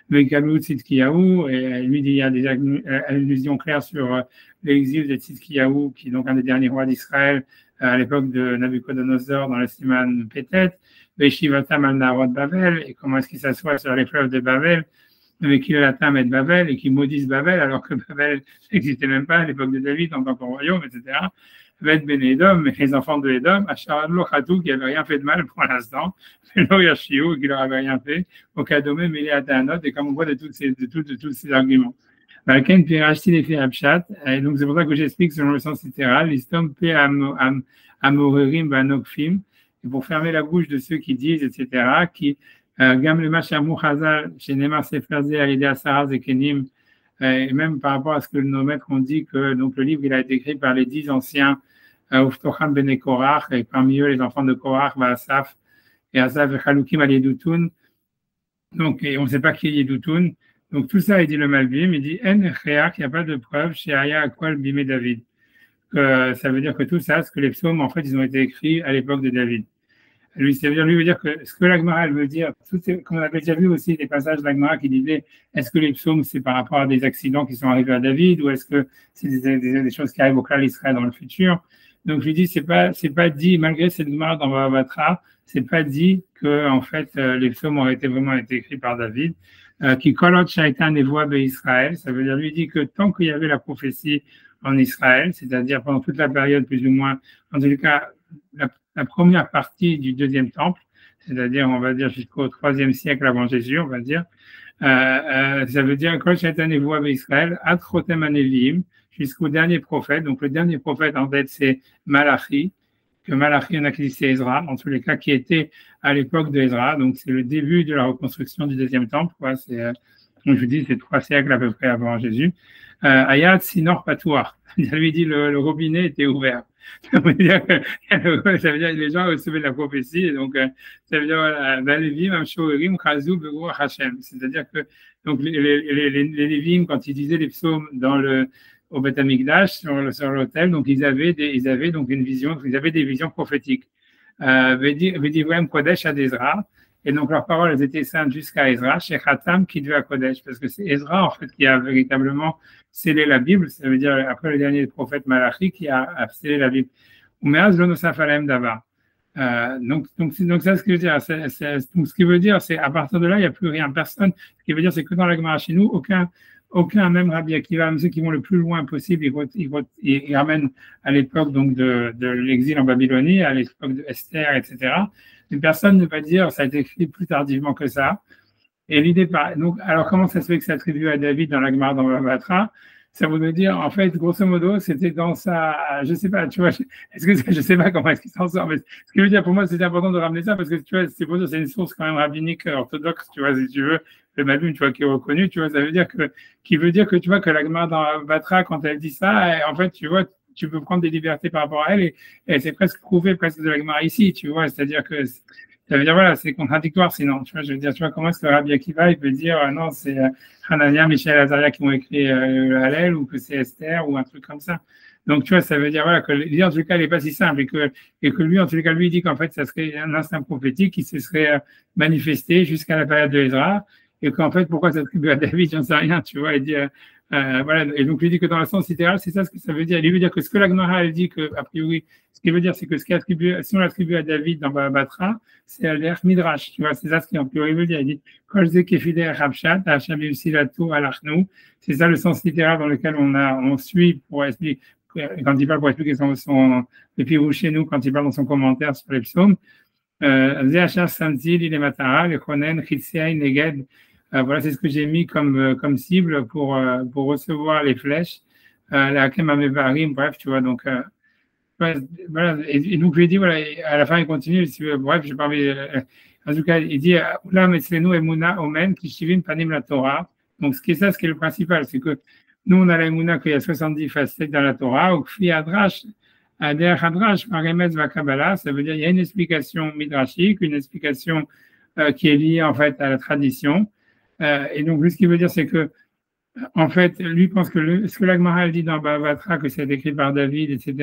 Vegalut Tzidkiyahu, et lui dit il y a des allusions claires sur l'exil de Tzidkiyahu, qui est donc un des derniers rois d'Israël à l'époque de Nabucodonosor dans le Siman Pétet, Veshivatam al Narod Babel, et comment est-ce qu'il s'assoit sur les fleuves de Babel, avec qui la Tam et de Babel, et qui maudissent Babel, alors que Babel n'existait même pas à l'époque de David en tant que royaume, etc. Bet Ben Edom, les enfants de Edom, Acharad Lo Khatou, qui n'avait rien fait de mal pour l'instant, Lo Yashiou, qui leur avait rien fait, au Kadomé, Mélé Atanot, et comme on voit de tous ces arguments. Balken Pirachti les fait Abshat, et donc c'est pour ça que j'explique selon le sens littéral, l'istom Pe Amorerim Banokfim, et pour fermer la bouche de ceux qui disent, etc., qui Gam le Machamou Hazal, chez Neymar Seferzé, à l'idée à Sarah Zekenim, et même par rapport à ce que nos maîtres ont dit que donc le livre il a été écrit par les 10 anciens Uftocham ben Korach, et parmi eux les enfants de Korach, Asaf et Asaf et Chalukim al Yedutun. Donc et on ne sait pas qui est Yedutun. Donc tout ça il dit le Malbim, il dit En Cheach, il n'y a pas de preuve chez Aya Akwal Bimé David. Ça veut dire que tout ça, ce que les psaumes en fait ils ont été écrits à l'époque de David. Lui, ça veut dire que ce que l'Agmara veut dire, comme on avait déjà vu aussi des passages de l'Agmara qui disaient est-ce que les psaumes c'est par rapport à des accidents qui sont arrivés à David ou est-ce que c'est des choses qui arrivent au clan d'Israël dans le futur. Donc je lui dis c'est pas dit, malgré cette Gemara dans Bavatra, c'est pas dit que en fait les psaumes auraient vraiment été écrits par David. Qui kolot shaitan nevoa Israël, ça veut dire lui dit que tant qu'il y avait la prophétie en Israël, c'est-à-dire pendant toute la période plus ou moins, en tout cas la première partie du deuxième temple, c'est-à-dire on va dire jusqu'au 3e siècle avant Jésus, on va dire, ça veut dire kol shaitan nevoa Israël, ad chotem anevim, jusqu'au dernier prophète. Donc le dernier prophète en fait c'est Malachi, que Malachi en a qui c'est Ezra, en tous les cas qui était à l'époque de Ezra, donc c'est le début de la reconstruction du deuxième temple, quoi. C'est, comme je vous dis, c'est 3 siècles à peu près avant Jésus. Ayat Sinor Patouar, il lui dit le robinet était ouvert. Ça veut dire que les gens recevaient la prophétie, et donc ça veut dire c'est-à-dire que donc les Lévim, quand ils disaient les psaumes au Beth Amikdash, sur l'autel, donc ils avaient donc une vision, ils avaient des visions prophétiques. Vedivrem Kodesh ad Ezra, et donc leurs paroles elles étaient saintes jusqu'à Ezra, chez Khatam qui devait à Kodesh, parce que c'est Ezra en fait qui a véritablement scellé la Bible, ça veut dire après le dernier prophète Malachi qui a scellé la Bible. Umeaz lo nosaf alahem davar. Donc ça, ce que je veux dire, donc ce qui veut dire, c'est à partir de là, il n'y a plus rien, personne. Ce qui veut dire, c'est que dans la Gemara chez nous, aucun même Rabbi Akiva, même ceux qui vont le plus loin possible, ils ramènent à l'époque donc de l'exil en Babylonie, à l'époque de Esther, etc. Mais personne ne va dire ça a été écrit plus tardivement que ça. Et l'idée, donc, alors comment ça se fait que c'est attribué à David dans la Gemara dans Bavatra? Ça voudrait dire, en fait, grosso modo, c'était dans sa, je sais pas, tu vois, je sais pas comment est-ce qu'il s'en sort, mais ce qui veut dire pour moi, c'est important de ramener ça parce que tu vois, c'est une source quand même rabbinique orthodoxe, tu vois, si tu veux, le Malbim, tu vois, qui est reconnu, tu vois, ça veut dire que, qui veut dire que tu vois que la Gemara dans Batra, quand elle dit ça, en fait, tu vois, tu peux prendre des libertés par rapport à elle et c'est presque prouvé presque de la Gemara ici, tu vois, c'est-à-dire que ça veut dire, voilà, c'est contradictoire sinon, tu vois, je veux dire, tu vois, comment est-ce que Rabbi Akiva, il peut dire, non, c'est Hanania, Michel, Azaria qui ont écrit le Hallel, ou que c'est Esther, ou un truc comme ça. Donc, tu vois, ça veut dire, voilà, que lui, en tout cas, il n'est pas si simple, et que lui, en tout cas, lui, dit qu'en fait, ça serait un instinct prophétique qui se serait manifesté jusqu'à la période de Ezra, et qu'en fait, pourquoi ça s'attribue à David, j'en sais rien, tu vois, il dit, voilà, et donc lui dit que dans le sens littéral, c'est ça ce que ça veut dire. Il veut dire que ce que la Gemara elle dit que, a priori, ce qu'il veut dire, c'est que si on l'attribue à David dans Batra, c'est l'air Midrash, tu vois, c'est ça ce qu'il a priori veut dire. Il dit, c'est ça le sens littéral dans lequel on suit pour expliquer, quand il parle pour expliquer le Pirou chez nous, quand il parle dans son commentaire sur les psaumes, voilà, c'est ce que j'ai mis comme cible pour recevoir les flèches. La Kemamevarim, bref, tu vois, donc, voilà, et donc je lui ai dit, voilà, à la fin il continue, bref, j'ai pas envie, En tout cas, il dit Ulam etzlenu emuna omen kishivim panim la Torah. Donc, ce qui est le principal, c'est que nous, on a la emuna qu'il y a 70 facettes dans la Torah, ou kfi adrash, derech adrash, maremetz va Kabbalah, ça veut dire il y a une explication midrashique, une explication qui est liée en fait à la tradition. Et donc, lui, ce qu'il veut dire, c'est que en fait, lui pense que ce que la Gemara dit dans Bava Batra, que c'est écrit par David, etc.,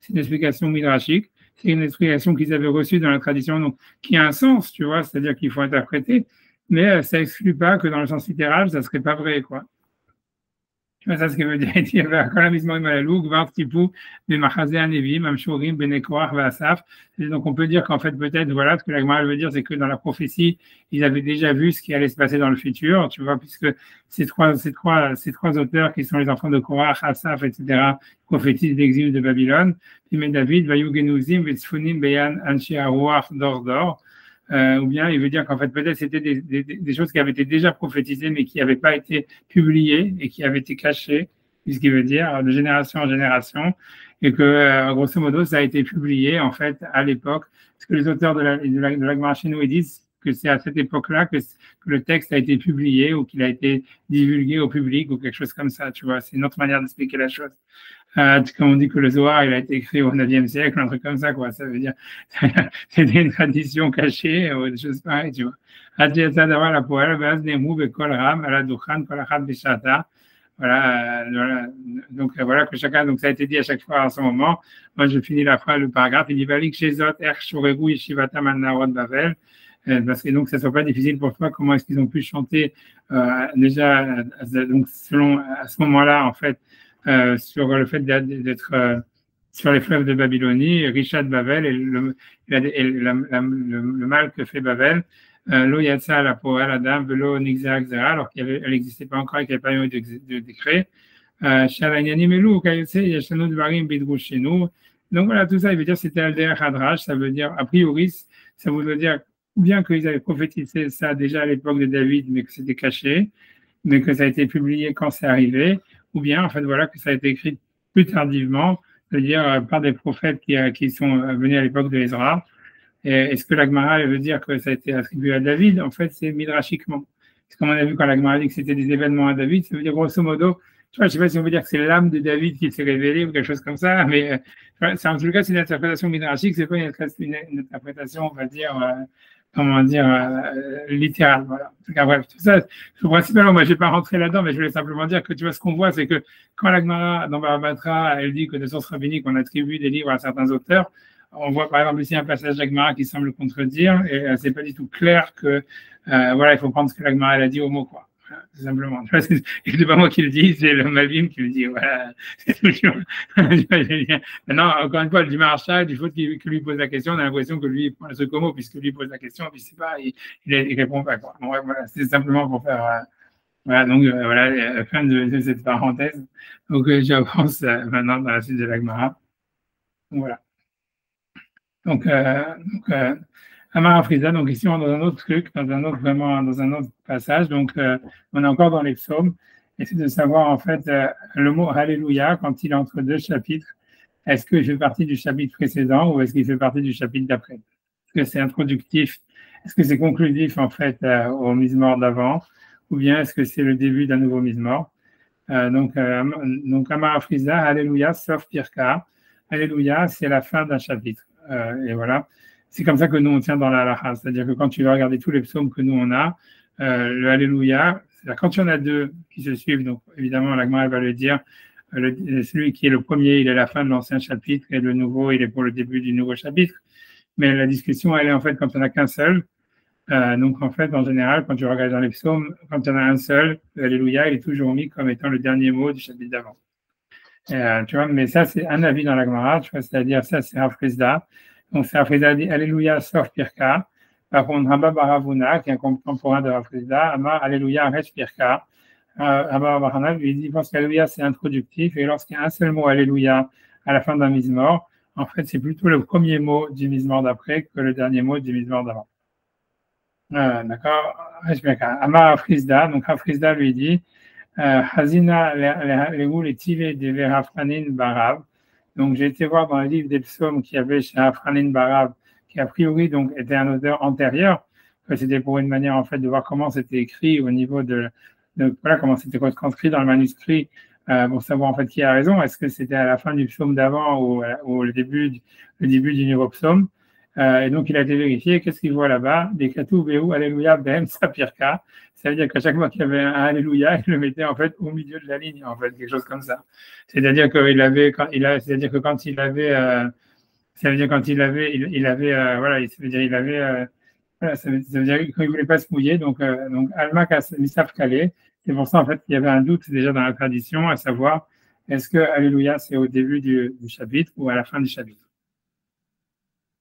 c'est une explication midrashique, c'est une explication qu'ils avaient reçue dans la tradition, donc qui a un sens, tu vois, c'est-à-dire qu'il faut interpréter, mais ça exclut pas que dans le sens littéral, ça serait pas vrai, quoi. Tu vois, ça, ce que veut dire, donc on peut dire qu'en fait, peut-être, voilà, ce que la Gemara veut dire, c'est que dans la prophétie, ils avaient déjà vu ce qui allait se passer dans le futur, tu vois, puisque ces trois auteurs qui sont les enfants de Korach, Asaph, etc., prophétisent l'exil de Babylone. Puis mais David, Vayugenuzim, Vetsfunim, Beyan, Anshi Aruach, Dor. Ou bien il veut dire qu'en fait peut-être c'était des choses qui avaient été déjà prophétisées mais qui n'avaient pas été publiées et qui avaient été cachées, ce qui veut dire de génération en génération, et que grosso modo ça a été publié en fait à l'époque, parce que les auteurs de la Gemara chez nous ils disent que c'est à cette époque-là que le texte a été publié ou qu'il a été divulgué au public ou quelque chose comme ça, tu vois, c'est une autre manière d'expliquer la chose. Comme on dit que le Zohar, il a été écrit au 9e siècle, un truc comme ça, quoi. Ça veut dire, c'était une tradition cachée, ou des choses pareilles, tu vois. Voilà, donc voilà que chacun, donc ça a été dit à chaque fois à ce moment. Moi, je finis la phrase, le paragraphe. Il dit, Valik Shezot, Ershoregu, Yeshivata, Manarod, Bavel. Parce que donc, ça ne soit pas difficile pour toi, comment est-ce qu'ils ont pu chanter, déjà, donc, selon, à ce moment-là, en fait, sur le fait d'être sur les fleuves de Babylonie, Richard Bavel et le mal que fait Bavel, Lo Yatsa la Poel Adam, Velo Nixer Xera, alors qu'elle n'existait pas encore et qu'il n'y avait pas eu de décret. Shalanyani Melou, Kayotse, Yashanu Dvarim Bidrou chez nous. Donc voilà, tout ça, il veut dire c'était Alder Hadrash, ça veut dire, a priori, ça voudrait dire bien qu'ils avaient prophétisé ça déjà à l'époque de David, mais que c'était caché, mais que ça a été publié quand c'est arrivé, ou bien, en fait, voilà, que ça a été écrit plus tardivement, c'est-à-dire par des prophètes qui sont venus à l'époque de Ezra. Est-ce que la Gemara veut dire que ça a été attribué à David? En fait, c'est midrashiquement. Parce qu'on a vu quand la Gemara dit que c'était des événements à David, ça veut dire grosso modo, tu vois, je ne sais pas si on veut dire que c'est l'âme de David qui s'est révélée ou quelque chose comme ça, mais en tout cas, c'est une interprétation midrashique, c'est pas une interprétation, on va dire, littérale. Voilà. En tout cas, bref, tout ça, principalement, moi, je ne vais pas rentrer là-dedans, mais je voulais simplement dire que tu vois, ce qu'on voit, c'est que quand la Gemara, dans Bava Batra, elle dit que de source rabbinique, on attribue des livres à certains auteurs, on voit par exemple ici un passage de la Gemara qui semble contredire, et c'est pas du tout clair que, voilà, il faut prendre ce que la Gemara elle a dit au mot, quoi. Voilà, tout simplement. C'est pas moi qui le dis, c'est le Malvim qui le dit. Voilà, c'est toujours. Maintenant, encore une fois, le Dimarcha, il faut qu'il lui pose la question, on a l'impression que lui il prend le truc au mot, puisque lui pose la question, puis c'est pas, il répond pas, quoi. Bon, ouais, voilà, c'est simplement pour faire. Voilà, donc voilà, la fin de cette parenthèse. Donc j'avance maintenant dans la suite de la Gemara. Voilà. Donc Amar Afriza, donc ici on est dans un autre truc, dans un autre passage. Donc on est encore dans les psaumes, et c'est de savoir en fait le mot Alléluia quand il est entre deux chapitres. Est-ce qu'il fait partie du chapitre précédent ou est-ce qu'il fait partie du chapitre d'après? Est-ce que c'est introductif? Est-ce que c'est conclusif en fait au Mizmor d'avant, ou bien est-ce que c'est le début d'un nouveau Mizmor? Donc Amar Afriza, Alléluia, sauf Pirka. Alléluia, c'est la fin d'un chapitre. Et voilà, c'est comme ça que nous on tient dans la halakha, c'est-à-dire que quand tu vas regarder tous les psaumes que nous on a, le Alléluia, quand il y en a deux qui se suivent, donc évidemment la Gemara va le dire, celui qui est le premier, il est la fin de l'ancien chapitre et le nouveau, il est pour le début du nouveau chapitre. Mais la discussion, elle est en fait quand il n'y en a qu'un seul. Donc en fait, en général, quand tu regardes dans les psaumes, quand il y en a un seul, l'Alléluia, il est toujours mis comme étant le dernier mot du chapitre d'avant. Tu vois, mais ça, c'est un avis dans la Gemara, tu vois, c'est-à-dire ça, c'est Hafrizda. Donc, c'est Hafrizda dit Alléluia sauf Pirka. Par contre, Rabba Baravuna, qui est un contemporain de Hafrizda, Amar Alléluia reste Pirka. Rabba Baravuna lui dit, pense qu'Alléluia, c'est introductif, et lorsqu'il y a un seul mot Alléluia à la fin d'un Mizmor, en fait, c'est plutôt le premier mot du Mizmor d'après que le dernier mot du Mizmor d'avant. D'accord? Reste Pirka. Amar Hafrizda, donc Hafrizda lui dit, Hazina les tivés de Verafranin Barav. Donc j'ai été voir dans le livre des psaumes qu'il y avait chez Afranin Barav, qui a priori donc était un auteur antérieur. c'était pour une manière, en fait, de voir comment c'était écrit au niveau voilà, comment c'était transcrit dans le manuscrit, pour savoir, en fait, qui a raison. Est-ce que c'était à la fin du psaume d'avant ou le début du nouveau psaume? Et donc, il a été vérifié. Qu'est-ce qu'il voit là-bas? Des katou vehu alléluia ben sapirka. Ça veut dire qu'à chaque fois qu'il y avait un alléluia, il le mettait en fait au milieu de la ligne, en fait, quelque chose comme ça. C'est-à-dire que quand il avait, ça veut dire quand il avait, voilà, ça veut dire il avait, voilà, ça veut dire qu'il voulait pas se mouiller. Donc Alma Misaf Calais. C'est pour ça en fait qu'il y avait un doute déjà dans la tradition, à savoir est-ce que alléluia c'est au début du chapitre ou à la fin du chapitre.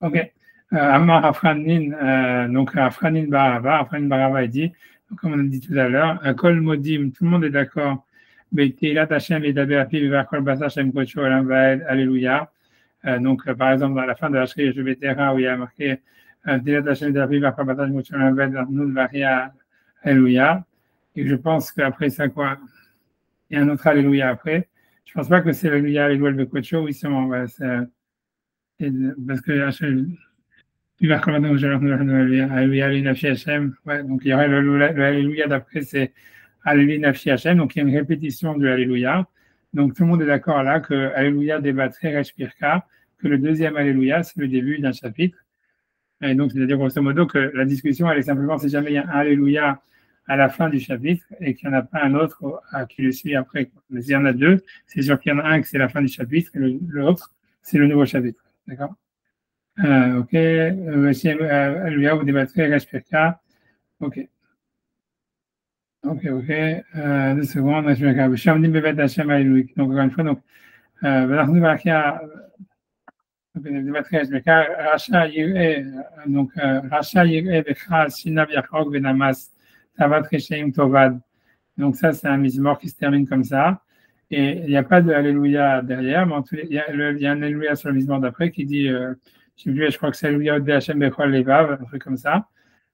Ok. Amar Afranin, donc Afranin Barava est dit, comme on a dit tout à l'heure, Kol Modim, tout le monde est d'accord. Teilat Hashem et Daber Api Vivar Kol Basa Hashem Kocho Olam Vaed, Alléluia. Donc, par exemple, dans la fin de la Shri Yeshuvetera, où il y a marqué Teilat Hashem et Daber Api Vivar Kol Basa Hashem Kocho Olam Vaed, Nun Varia, Alléluia. Et je pense qu'après ça, quoi, il y a un autre Alléluia après. Je pense pas que c'est Alléluia, Alléluia, le Kocho, oui, c'est parce que ouais, donc il y aurait le Alléluia d'après, c'est Alléluia Nafshi Hashem, donc il y a une répétition de Alléluia. Donc tout le monde est d'accord là que Alléluia débattrait Reshpirka, que le deuxième Alléluia, c'est le début d'un chapitre. Et donc, c'est-à-dire grosso modo que la discussion, elle est simplement si jamais il y a un Alléluia à la fin du chapitre et qu'il n'y en a pas un autre qui le suit après. Mais s'il y en a deux, c'est sûr qu'il y en a un qui c'est la fin du chapitre et l'autre, c'est le nouveau chapitre. D'accord? Ok, Alléluia, vous débattrez Reshpirka. Ok. Ok. 2 secondes. Shamdim Bevet Hashem Alléluia. Donc, encore une fois, donc, אנחנו נברכיה, רשע יראה וכעס שיניו יחרוג ונמס תאוות רשעים תאבד. Donc ça, c'est un mizmor qui se termine comme ça. Et il n'y a pas de Alléluia derrière, mais il y a un Alléluia sur le mizmor d'après qui dit, je crois que c'est Alléluia de Hashem Bechol Levav, un truc comme ça.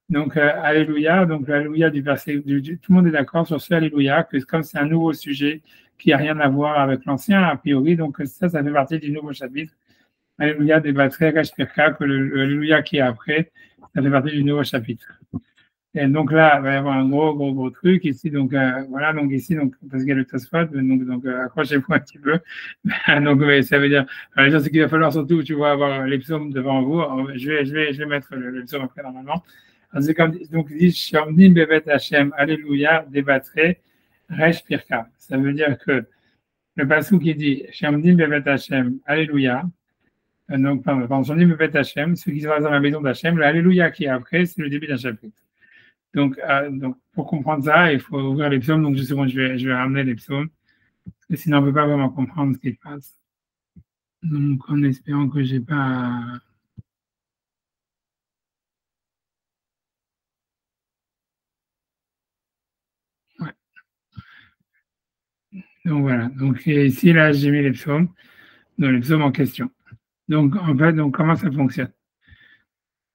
Donc Alléluia, donc l'Alléluia du verset, tout le monde est d'accord sur ce Alléluia, que comme c'est un nouveau sujet qui n'a rien à voir avec l'ancien, a priori, donc ça fait partie du nouveau chapitre. Alléluia débattrait Reshpirka, que l'Alléluia qui est après, ça fait partie du nouveau chapitre. Et donc là, il va y avoir un gros truc ici. Donc voilà, donc ici, donc parce qu'il y a le Tosfot, donc accrochez-vous un petit peu. Donc ça veut dire, c'est qu'il va falloir surtout, tu vois, avoir les psaumes devant vous. Alors, je vais mettre le psaume après normalement. Alors, c'est comme, donc il dit Shamdim Bevet Hashem, Alléluia, débattrait Reshpirka. Ça veut dire que le passage qui dit Shamdim Bevet Hashem, Alléluia. Donc pardon, Shamdim Bevet Hashem, ceux qui se passent dans la maison d'Hachem, l'Alléluia qui est après, c'est le début d'un chapitre. Donc, pour comprendre ça, il faut ouvrir les psaumes. Donc, justement, je vais ramener les psaumes. Parce que sinon, on ne peut pas vraiment comprendre ce qui se passe. Donc, en espérant que je n'ai pas. Ouais. Donc, voilà. Donc, ici, là, j'ai mis les psaumes. Donc, les psaumes en question. Donc, en fait, donc, comment ça fonctionne?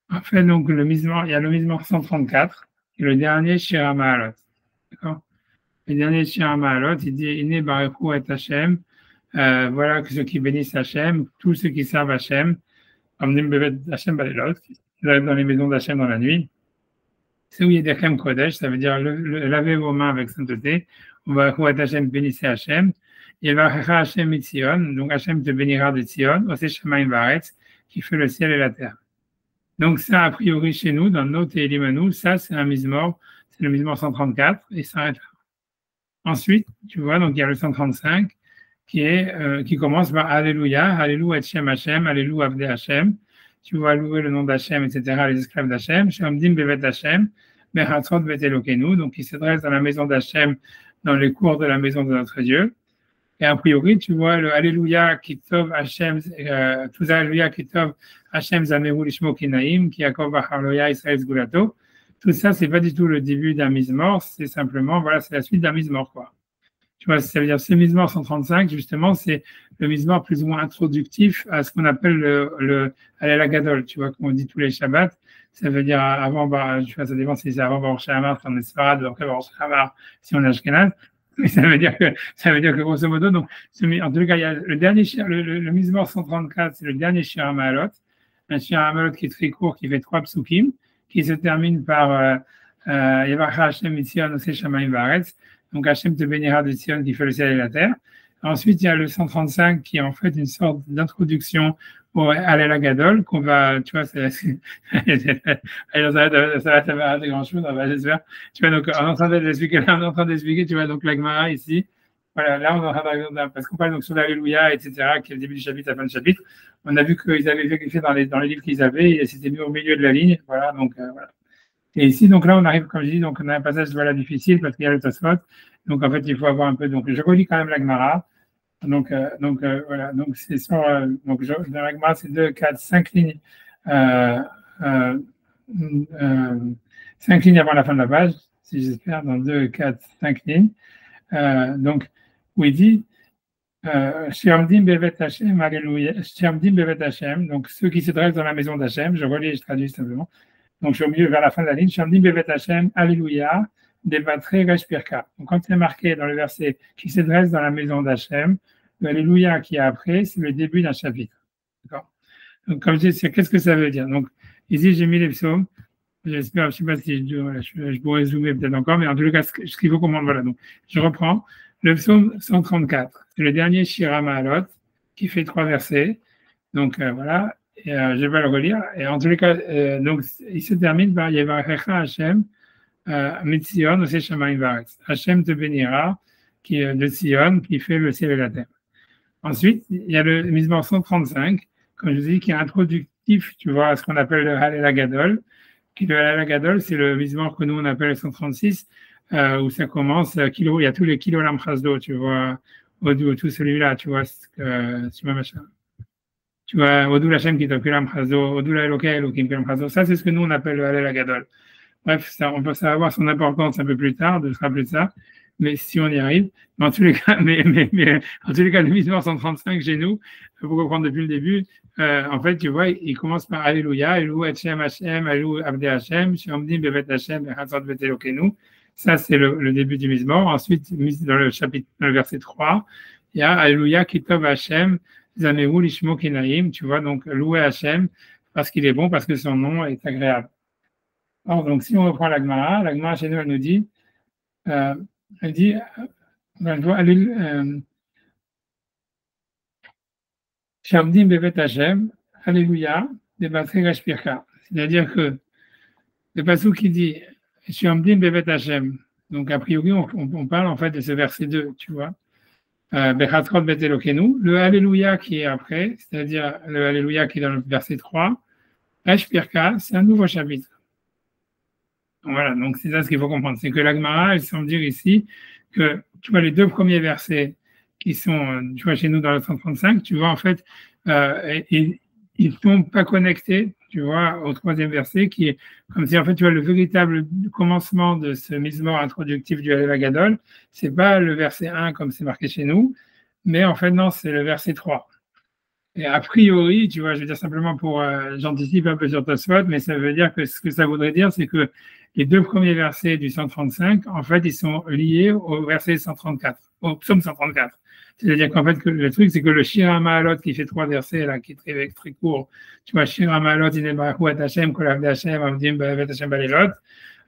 En fait, donc, il y a le Mizmor 134, et le dernier, Shira Ma'alot. D'accord? Le dernier, Shira Ma'alot, il dit Iné Barechu et Hashem. Voilà que ceux qui bénissent Hachem, tous ceux qui servent Hachem, Amnim Bevet Hachem Balelot, qui arrivent dans les maisons d'Hachem dans la nuit. C'est où il y a des Chem Kodesh, ça veut dire laver vos mains avec sainteté. On va voir Hachem, bénissez Hachem. Il va Hachem et Tzion, donc Hachem te bénira de Tzion, aussi Shemaim Varetz, qui fait le ciel et la terre. Donc ça, a priori, chez nous, dans nos Télim à nous, ça, c'est un Mizmor, c'est le Mizmor 134, et ça arrête là. Ensuite, tu vois, donc il y a le 135, qui commence par Alléluia, Alléluia Hashem Hashem, Alléluia Avde Hashem. Tu vas louer le nom d'Hachem, etc., les esclaves d'Hachem. Shamdim Bevet Hashem, Mechatzot Bet Elokenu, donc il s'adresse dans la maison d'Hachem, dans les cours de la maison de notre Dieu. Et a priori, tu vois le Alléluia qui tov Hashem, tous Alléluia qui tov Hashem Zameru Lishmo Kinaim, qui Yaakov Bacharloya Israël Zgulato. Tout ça, c'est pas du tout le début d'un Mizmor, c'est simplement, voilà, c'est la suite d'un Mizmor, quoi. Tu vois, ça veut dire ce Mizmor 135, justement, c'est le Mizmor plus ou moins introductif à ce qu'on appelle le Hallel Hagadol, tu vois, comme on dit tous les Shabbats. Ça veut dire avant, tu vois, ça dépend si c'est avant Baruch She'amar, si on est Sfarad, ou après Baruch She'amar, si on est Ashkenaz. Mais ça veut dire que grosso modo, donc, en tout cas, il y a le dernier, le Mizmor 134, c'est le dernier Shir HaMa'alot. Un Shir HaMa'alot qui est très court, qui fait 3 psukim. qui se termine par Yevacha Hashem Mitzion Ose Shamayim Vaaretz. Donc Hashem te bénira de Sion qui fait le ciel et la terre. Ensuite, il y a le 135 qui est en fait une sorte d'introduction au Hallel Hagadol qu'on va, tu vois, ça va t'avoir de grand-chose, j'espère. Tu vois, donc, on est en train d'expliquer, tu vois, donc la Gemara ici. Voilà, là, on est en train de, parce qu'on parle donc sur l'Alléluia, etc., qui est le début du chapitre, la fin du chapitre. On a vu qu'ils avaient vérifié dans les livres qu'ils avaient, et c'était mis au milieu de la ligne. Voilà, donc, voilà. Et ici, donc là, on arrive, comme je dis, donc on a un passage voilà, difficile parce qu'il y a le Tosfot. Donc, en fait, il faut avoir un peu. Donc, je relis quand même la Gemara. Donc, voilà. Donc, c'est sur. Donc, dans la Gemara, c'est 2, 4, 5 lignes. 5 lignes avant la fin de la page, si j'espère, dans 2, 4, 5 lignes. Donc, où il dit Shiamdim Bevet Hashem, Alléluia. Shiamdim Bevet Hashem. Donc, ceux qui se dressent dans la maison d'Hachem. Je relis et je traduis simplement. Donc, je suis au milieu vers la fin de la ligne. Shamdim Bevet Hashem, Alléluia, Devatré Resh Pirka. Donc, quand c'est marqué dans le verset qui se dresse dans la maison d'Hachem, l'Alléluia qui est après, c'est le début d'un chapitre. D'accord? Donc, comme je dis, qu'est-ce que ça veut dire? Donc, ici, j'ai mis les psaumes. J'espère, je ne sais pas si je pourrais zoomer peut-être encore, mais en tout cas, ce qu'il faut comprendre, voilà. Donc, je reprends. Le psaume 134, c'est le dernier Shira Ma'alot qui fait 3 versets. Donc, voilà. Et, je vais le relire. Et en tous les cas, donc, il se termine par Yevarecha Hashem, Mitzion, Ose Shamayim Vaaretz. Hashem te bénira, qui est de Sion, qui fait le ciel et la terre. Ensuite, il y a le Mizmor 135, comme je dis, qui est introductif, tu vois, à ce qu'on appelle le Hallel Hagadol. Le Hallel Hagadol, c'est le Mizmor que nous, on appelle le 136, où ça commence, il y a tous les Kilolam Chazdo, tu vois, tout celui-là, tu vois, tu vois, machin. Tu vois, Odou Lachem qui t'okulam chazo, Odou la Eloka Elokim kilam chazo. Ça, c'est ce que nous, on appelle le Hallel Hagadol. Bref, ça, on peut savoir son importance un peu plus tard, de se rappeler de ça. Mais si on y arrive, mais en tous les cas, en tous les cas, le Mizmor 135 chez nous, pour reprendre depuis le début, en fait, tu vois, il commence par Alléluia, Allélu Hashem Hashem, Allélu Abdé Hashem, Shiamdim Bevet Hashem, Bechatzot Bet Elokenu. Ça, c'est le début du Mizmor. Ensuite, dans le chapitre, dans le verset 3, il y a Alléluia Kitov Hashem, Zameru Lishmo Kinaim, tu vois, donc louer Hashem parce qu'il est bon, parce que son nom est agréable. Alors, donc, si on reprend la Gemara chez nous, elle nous dit, elle dit, Shamdim Bevet Hashem, Alléluia, Devatré Resh Pirka. C'est-à-dire que le passage qui dit Shamdim Bevet Hashem, donc a priori, on parle en fait de ce verset 2, tu vois. Le Alléluia qui est après, c'est-à-dire le Alléluia qui est dans le verset 3, Resh Pirka, c'est un nouveau chapitre. Voilà, donc c'est ça ce qu'il faut comprendre. C'est que la Gemara, elle semble dire ici que, tu vois, les 2 premiers versets qui sont, tu vois, chez nous dans le 135, tu vois, en fait, ils ne sont pas connectés, tu vois, au 3e verset qui est comme si, en fait, tu vois, le véritable commencement de ce Mizmor introductif du Hallel Hagadol, c'est pas le verset 1 comme c'est marqué chez nous, mais en fait, non, c'est le verset 3. Et a priori, tu vois, je veux dire simplement pour, j'anticipe un peu sur Tosfot, mais ça veut dire que ce que ça voudrait dire, c'est que les 2 premiers versets du 135, en fait, ils sont liés au verset 134, au psaume 134. C'est-à-dire qu'en fait, le truc, c'est que le Shira Ma'alot qui fait 3 versets, là, qui est très court, tu vois, Shira Ma'alot, Inebahu et Hashem, Kolav de Hashem, Avdim Bevet Hashem Balilot,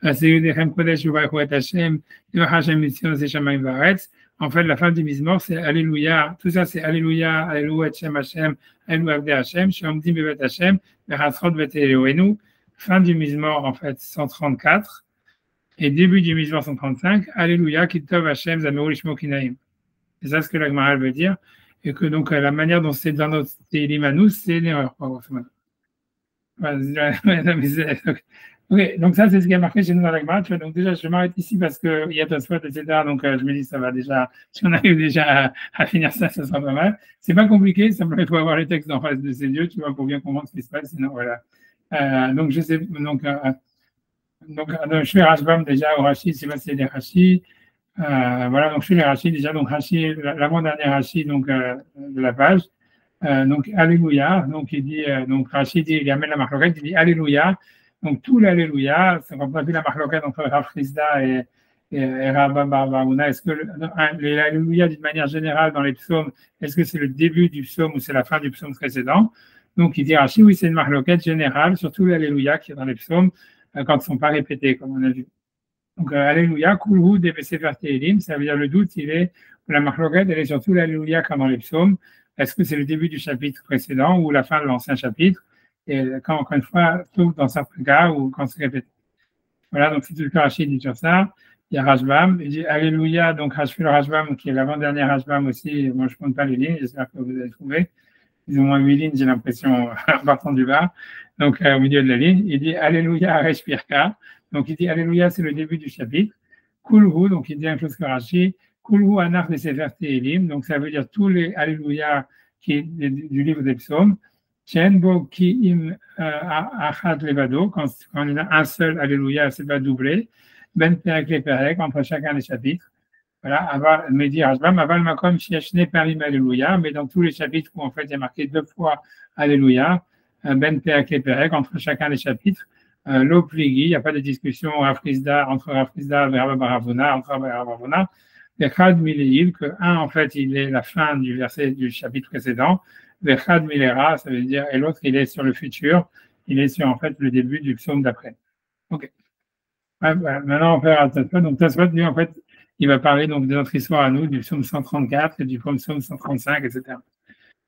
Seyudechem Kodesh, Ubahu et Hashem, Yvach Hashem Mitzion, Shamayim Vaaretz. En fait, la fin du Mizmor, c'est Alléluia. Tout ça, c'est Alléluia, Allélu Hashem Hashem, Allélu Avdé Hashem, Shiamdim Bevet Hashem, Bechatzot Bet Eloenu. Fin du Mizmor, en fait, 134. Et début du Mizmor 135, Alléluia, Kitov Hashem, Zameru Lishmo Kinaim. C'est ça ce que la Gemara veut dire. Et que donc, la manière dont c'est dans notre Télim à nous, c'est une erreur. Ok, donc ça, c'est ce qui a marqué chez nous dans la Gemara. Donc déjà, je m'arrête ici parce qu'il y a Tosfot, etc. Donc je me dis, ça va déjà, si on arrive déjà à finir ça, ça sera pas mal. C'est pas compliqué, simplement il faut avoir les textes en face de ses yeux, tu vois, pour bien comprendre ce qui se passe. Sinon, voilà. Donc je sais, donc je fais Rashbam déjà au Rashi, je sais pas si c'est des Rashi. Voilà, donc je fais les Rashi déjà. Donc Rashi, l'avant-dernier Rashi, donc de la page. Donc Alléluia. Donc il dit, donc Rashi dit, il amène la marloquette, il dit Alléluia. Donc tout l'Alléluia, ça comprend plus la marloquette entre Rav Chizda et Rabba Barbarouna. Est-ce que l'Alléluia, d'une manière générale dans les psaumes, est-ce que c'est le début du psaume ou c'est la fin du psaume précédent? Donc il dit Rashi, oui, c'est une marloquette générale, surtout l'Alléluia qui est dans les psaumes. quand ils ne sont pas répétés, comme on a vu. Donc, Alléluia, Kulhu de Sefer Tehilim, ça veut dire le doute, il est, la marloquette, elle est surtout l'Alléluia comme dans les psaumes. Est-ce que c'est le début du chapitre précédent ou la fin de l'ancien chapitre? Et quand, encore une fois, sauf dans certains cas ou quand c'est répété. Voilà, donc c'est tout le cas Rachid dit sur ça. Il y a Rashbam, il dit Alléluia, donc Rashfil Rashbam, qui est l'avant-dernier Rashbam aussi. Moi, je ne compte pas les lignes, j'espère que vous avez trouvé. Ils ont moins 8 lignes, j'ai l'impression, en partant du bas. Donc, au milieu de la ligne, il dit Alléluia, Reshpirka. Donc, il dit Alléluia, c'est le début du chapitre. Kulhu, donc il dit la même chose que Rashi. Kulhu Anach de Sefer Tehilim. Donc, ça veut dire tous les Alléluia du livre des psaumes. Chenbo ki im achad levado. Quand il y a un seul Alléluia, c'est pas doublé. Ben perek le perek, entre chacun des chapitres. Voilà, Aval, Medi Rashbam, Aval Makom Shiachne Parim Alléluia, mais dans tous les chapitres où en fait il y a marqué 2 fois Alléluia, Ben Perek et Perek, entre chacun des chapitres, L'Opligi, il n'y a pas de discussion entre Rafrizda et Baravona, entre Baravona, Vechad Mileil, que un en fait il est la fin du verset du chapitre précédent, Vechad Milera, ça veut dire, et l'autre il est sur le futur, il est sur en fait le début du psaume d'après. Ok. Ouais, voilà. Maintenant on fait Tassot, donc Tassot dit en fait, il va parler donc de notre histoire à nous, du psaume 134 et du psaume 135, etc.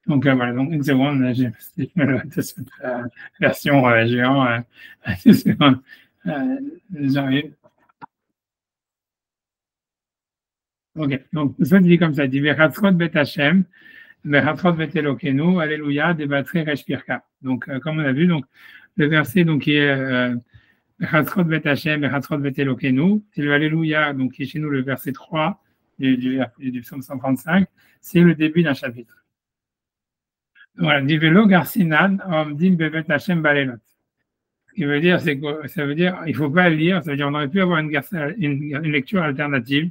Donc voilà, donc une seconde, j'ai cette version géant. Une seconde, j'arrive. Ok, donc ça dit comme ça, il dit Vechatzrot bet Hashem, Vechatzrot bet Elokenu, Alléluia, Debatri Reshpirka. Donc comme on a vu, donc le verset donc qui est Bechatzrot bet Hashem, Bechatzrot bet Elokenu, c'est le Alléluia, donc qui est chez nous le verset 3 du psaume 135, c'est le début d'un chapitre. Voilà, Divelo Garcinan, Omdim Bevet Hashem Balelot. Ce qui veut dire, c'est que ça veut dire, il ne faut pas lire, ça veut dire, on aurait pu avoir une lecture alternative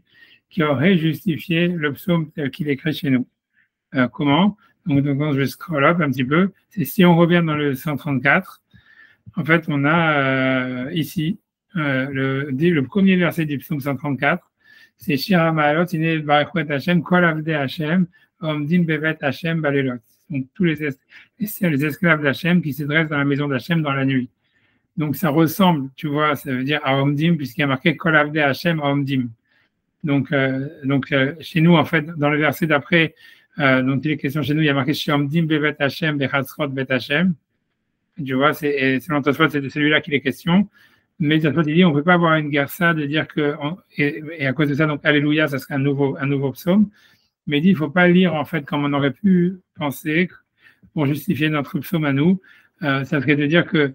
qui aurait justifié le psaume tel qu'il est écrit chez nous. Comment? Donc, je vais scroll up un petit peu. C'est si on revient dans le 134, en fait, on a ici le premier verset du psaume 134, c'est Shira Ma'alot, Ine Baruch Hashem, Kol Avdei Hashem, Omdim Bevet Hashem Balelot. Donc, tous les esclaves d'Hachem qui se dressent dans la maison d'Hachem dans la nuit. Donc, ça ressemble, tu vois, ça veut dire à Omdim, puisqu'il y a marqué Kol Avdei Hashem à Omdim. Donc, chez nous, en fait, dans le verset d'après, dont il est question chez nous, il y a marqué Omdim Bevet Hashem, Bechatzrot Bet Hashem. Tu vois, selon Tosfot, c'est de celui-là qu'il est question. Mais Tosfot, il dit, on ne peut pas avoir une guerre de dire que, et à cause de ça, donc, Alléluia, ça serait un nouveau psaume. Mais il dit, il ne faut pas lire, en fait, comme on aurait pu penser, pour justifier notre psaume à nous. Ça serait de dire que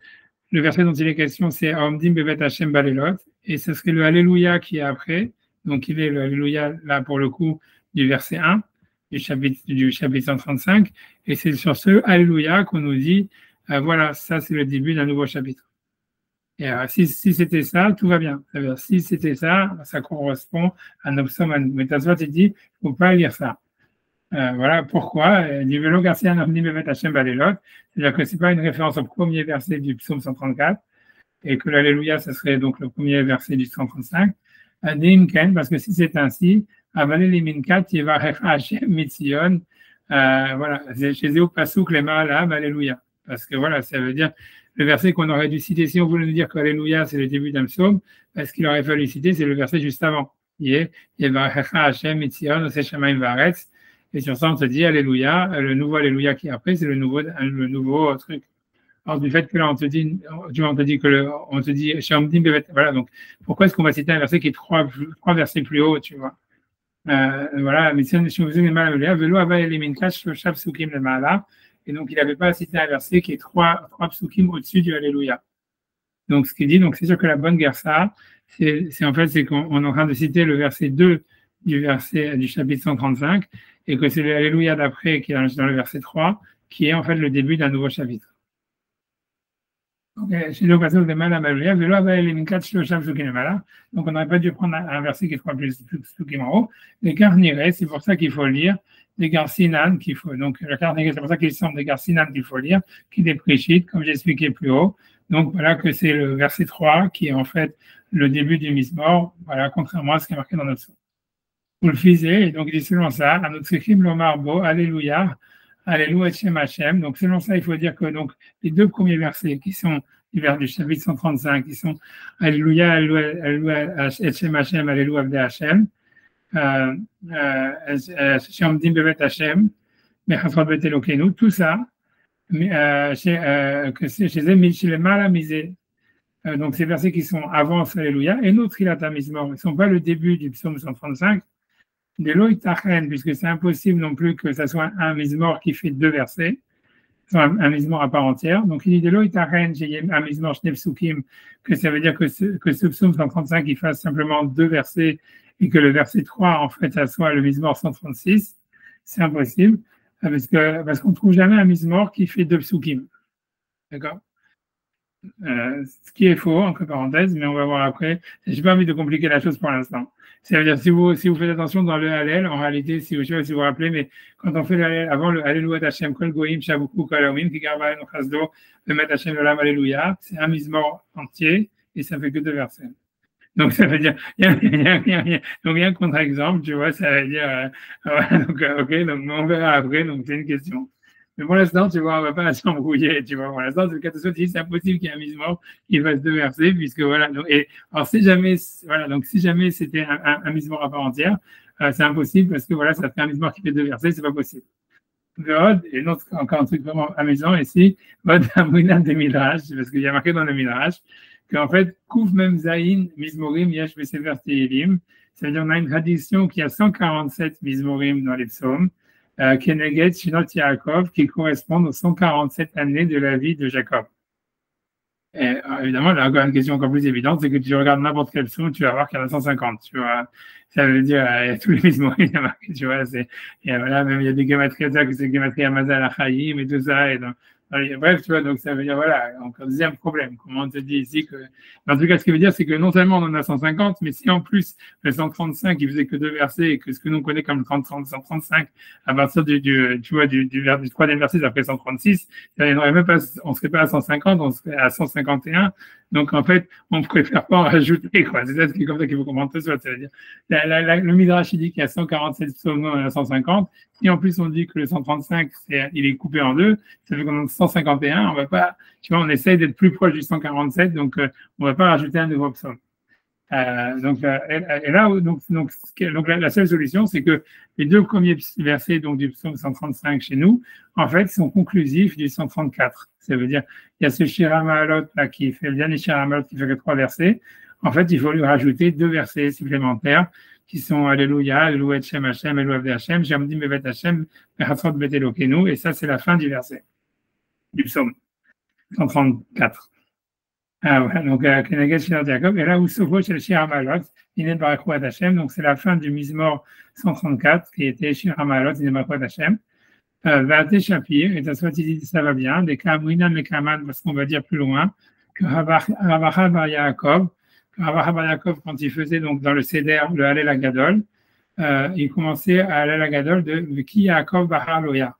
le verset dont il est question, c'est Omdim Bevet Hashem Balelot, et ce serait le Alléluia qui est après. Donc, il est le Alléluia, là, pour le coup, du verset 1, du chapitre 135. Et c'est sur ce Alléluia qu'on nous dit, voilà, ça, c'est le début d'un nouveau chapitre. Et si c'était ça, tout va bien. C'est-à-dire, si c'était ça, ça correspond à notre psaume à nous. Mais Tosfot, il dit, il ne faut pas lire ça. Voilà pourquoi. Divelo Garcia Namni Bevet Hashem Balelot. C'est-à-dire que ce n'est pas une référence au premier verset du psaume 134 et que l'Alléluia, ce serait donc le premier verset du 135. Dimken, parce que si c'est ainsi, Avaleli Minkat, Yevarecha Hashem Mitzion. Voilà, chez Zéou Pasouk, les Ma'alam, Alléluia. Parce que voilà, ça veut dire le verset qu'on aurait dû citer, si on voulait nous dire qu'Alléluia, c'est le début d'un psaume, parce qu'il aurait fallu citer, c'est le verset juste avant. Yevarecha Hashem Mitzion, c'est Shamaim Varetz. Et sur ça, on se dit Alléluia, le nouveau Alléluia qui est après, c'est le nouveau truc. Alors, du fait que là, on te dit voilà, donc, pourquoi est-ce qu'on va citer un verset qui est trois versets plus haut, tu vois? Voilà, mais si vous avez mal à lire, Velo Ava Eliminkash, Shab Psukim le Ma'ala, et donc, il n'avait pas cité un verset qui est trois psukim au-dessus du Alléluia. Donc, ce qu'il dit, donc, c'est sûr que la bonne Gersa, c'est qu'on est en train de citer le verset 2 du chapitre 135, et que c'est l'Alléluia d'après qui est dans le verset 3, qui est en fait le début d'un nouveau chapitre. Donc, on n'aurait pas dû prendre un verset qui est 3 plus psukim en haut. Les Karniré, c'est pour ça qu'il faut lire. Des Garcinan, qu'il faut. Donc, le Karniré, c'est pour ça qu'il semble des Garcinan qu'il faut lire, qui est des Préchites, comme j'ai expliqué plus haut. Donc, voilà que c'est le verset 3 qui est en fait le début du Mismor, voilà, contrairement à ce qui est marqué dans notre psaume. Vous le faisiez, et donc, il dit selon ça, à notre écrit, Lomarbo, Alléluia, Alléluia, Shem Hashem. Donc, selon ça, il faut dire que donc, les deux premiers versets qui sont du chapitre 135, qui sont Alléluia, Alléluia, Hashem Hashem, Alléluia, Avdei Hashem, Shomdim Bevet Hashem, Mechafot Bet Elokeinu, tout ça, que c'est chez eux, chez les Malamisés. Donc, ces versets qui sont avant Alléluia, et notre Trilata Mizmor, ils ne sont pas le début du psaume 135, de l'Oïtachen, puisque c'est impossible non plus que ça soit un Mizmor qui fait deux versets, un Mizmor à part entière. Donc, il dit de l'Oïtachen, j'ai un Mizmor Shnepsukim, que ça veut dire que ce psaume 135, il fasse simplement deux versets et que le verset 3, en fait, ça soit le Mizmor 136. C'est impossible, parce qu'on ne trouve jamais un Mizmor qui fait deux psukim. D'accord? Ce qui est faux, entre parenthèses, mais on va voir après. Je n'ai pas envie de compliquer la chose pour l'instant. Ça veut dire, si vous faites attention dans le Hallel, en réalité, je ne sais pas si vous vous rappelez, mais quand on fait le Hallel, avant le Alléluia d'Hachem, Kol Goïm, Shavuku, Kol Haomim, Kigarba, Nochasdo, le Met Hachem, Olam, Alléluia, c'est un Mizmor entier, et ça ne fait que deux versets. Donc, ça veut dire, il y a un contre-exemple, tu vois, ça veut dire, donc, ok, donc, on verra après, donc, c'est une question. Mais pour l'instant, tu vois, on ne va pas s'embrouiller, tu vois. Pour l'instant, c'est le cas de c'est impossible qu'il y ait un Mizmor qui fasse deux versets, puisque voilà. Donc, alors, si jamais c'était un Mizmor à part entière, c'est impossible parce que voilà, ça fait un Mizmor qui fait deux versets, c'est pas possible. Et non, encore un truc vraiment amusant ici, Vod Amrinan de Midrash, parce qu'il y a marqué dans le Midrash, qu'en fait, Kouf Mem Zayin, Mizmorim, Yesh Besefer Tehilim, c'est-à-dire, on a une tradition qui a 147 Mizmorim dans les psaumes, Keneged Shinot Yaakov, qui correspondent aux 147 années de la vie de Jacob. Et évidemment, là, une question encore plus évidente, c'est que tu regardes n'importe quel psaume, tu vas voir qu'il y en a 150. Tu vois, ça veut dire, il y a tous les Mizmorim, il y a marqué, tu vois, voilà, même il y a des gematries, que c'est gematrie Amazal Achayim et tout ça, et donc, bref, tu vois, donc ça veut dire, voilà, encore deuxième problème. Comment on te dit ici que. En tout cas, ce qui veut dire, c'est que non seulement on en a 150, mais si en plus le 135, il faisait que deux versets, et que ce que nous on connaît comme 135, à partir du troisième verset après 136, on ne serait pas à 150, on serait à 151. Donc, en fait, on ne préfère pas en rajouter, quoi. C'est ça, c'est comme ça qu'il faut comprendre tout ça. Ça veut dire, le Midrash, il dit qu'il y a 147 psaumes, non, il y en a 150. Si en plus on dit que le 135, il est coupé en deux, ça fait qu'on a 151, on va pas, tu vois, on essaye d'être plus proche du 147, donc on va pas rajouter un nouveau psaume. Donc la seule solution, c'est que les deux premiers versets donc, du psaume 135 chez nous, en fait, sont conclusifs du 134. Ça veut dire, il y a ce Shira Ma'alot là qui fait le dernier Shira Ma'alot qui fait que 3 versets. En fait, il faut lui rajouter 2 versets supplémentaires qui sont Alléluia, Alléluia Hashem Hashem, Alléluia Avdei Hashem, Shomdim Bevet Hashem, Mechafot Bet Elokeinu, et ça, c'est la fin du verset du psaume 134. Voilà, donc, Keneged Shinot Yaakov, et là où Sofo chez le Shira Ma'alot, Inen Barakhu Ad Hashem, donc c'est la fin du Mizmor 134, qui était Shira Ma'alot, Inen Barakhu Ad Hashem, Vate Shapir, et ça dit ça va bien, des Kamrinan Mekaman, parce qu'on va dire plus loin, que Ravacha Bar Yaakov, quand il faisait donc dans le Seder, le Hallel Agadol, il commençait à Hallel Agadol de Ki Yaakov Bahar Loya.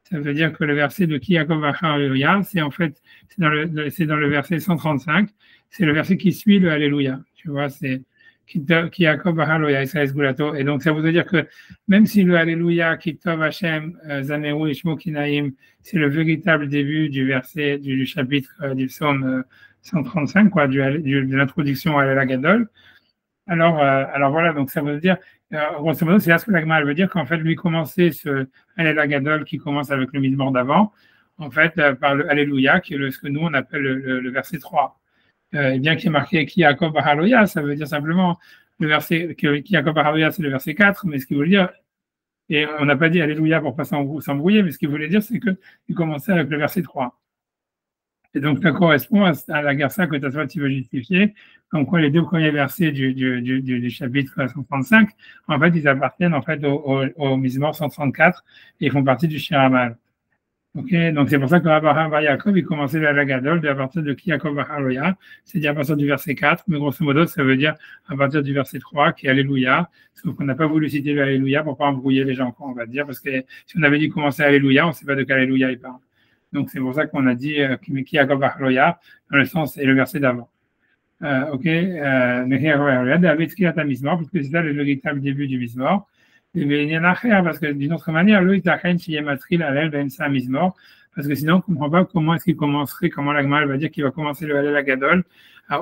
Ça veut dire que le verset de Ki Yaakov Bahar Loya, c'est en fait, c'est dans le verset 135, c'est le verset qui suit le Alléluia. Tu vois, c'est Ki Yaakov Bahar Loya, Israël Gulato. Et donc, ça veut dire que même si le Alléluia, Ki Tov Hashem, Zaneru Ishmo Kinaim, c'est le véritable début du verset, du chapitre du psaume 135, quoi, de l'introduction à l'Agadol. Alors voilà, donc ça veut dire, grosso modo, c'est là ce que l'Agma veut dire, qu'en fait, lui commencer ce l'Agadol qui commence avec le Mizmor d'avant, en fait, par le Alléluia, qui est ce que nous on appelle le verset 3. Et bien qu'il est marqué Ki Yaakov Bahar Loya, ça veut dire simplement le verset, Ki Yaakov Bahar Loya, c'est le verset 4, mais ce qu'il veut dire, et on n'a pas dit Alléluia pour pas s'embrouiller, mais ce qu'il voulait dire, c'est qu'il commençait avec le verset 3. Et donc, ça correspond à la garça que toi tu veux justifier, comme quoi les 2 premiers versets du chapitre 135, en fait, ils appartiennent en fait au Mizmor 134 et ils font partie du Shira Ma'alot. Ok, donc c'est pour ça que Abraham Bar Yaakov, il commençait la Lagadol à partir de Ki Yaakov Bahar Loya, c'est-à-dire à partir du verset 4, mais grosso modo, ça veut dire à partir du verset 3, qui est Alléluia, sauf qu'on n'a pas voulu citer le Alléluia pour pas embrouiller les gens, on va dire, parce que si on avait dit commencer Alléluia, on ne sait pas de quel Alléluia il parle. Donc, c'est pour ça qu'on a dit Ki Yaakov Bahar Loya, dans le sens et le verset d'avant. Ok, David Kriat Mizmor, parce que c'est ça le véritable début du Mizmor. Parce que d'une autre manière, le Itachen Shiematril Alel Ben Sa Mizmor, parce que sinon, on ne comprend pas comment est-ce qu'il commencerait, comment la Gemara va dire qu'il va commencer le Hallel Agadol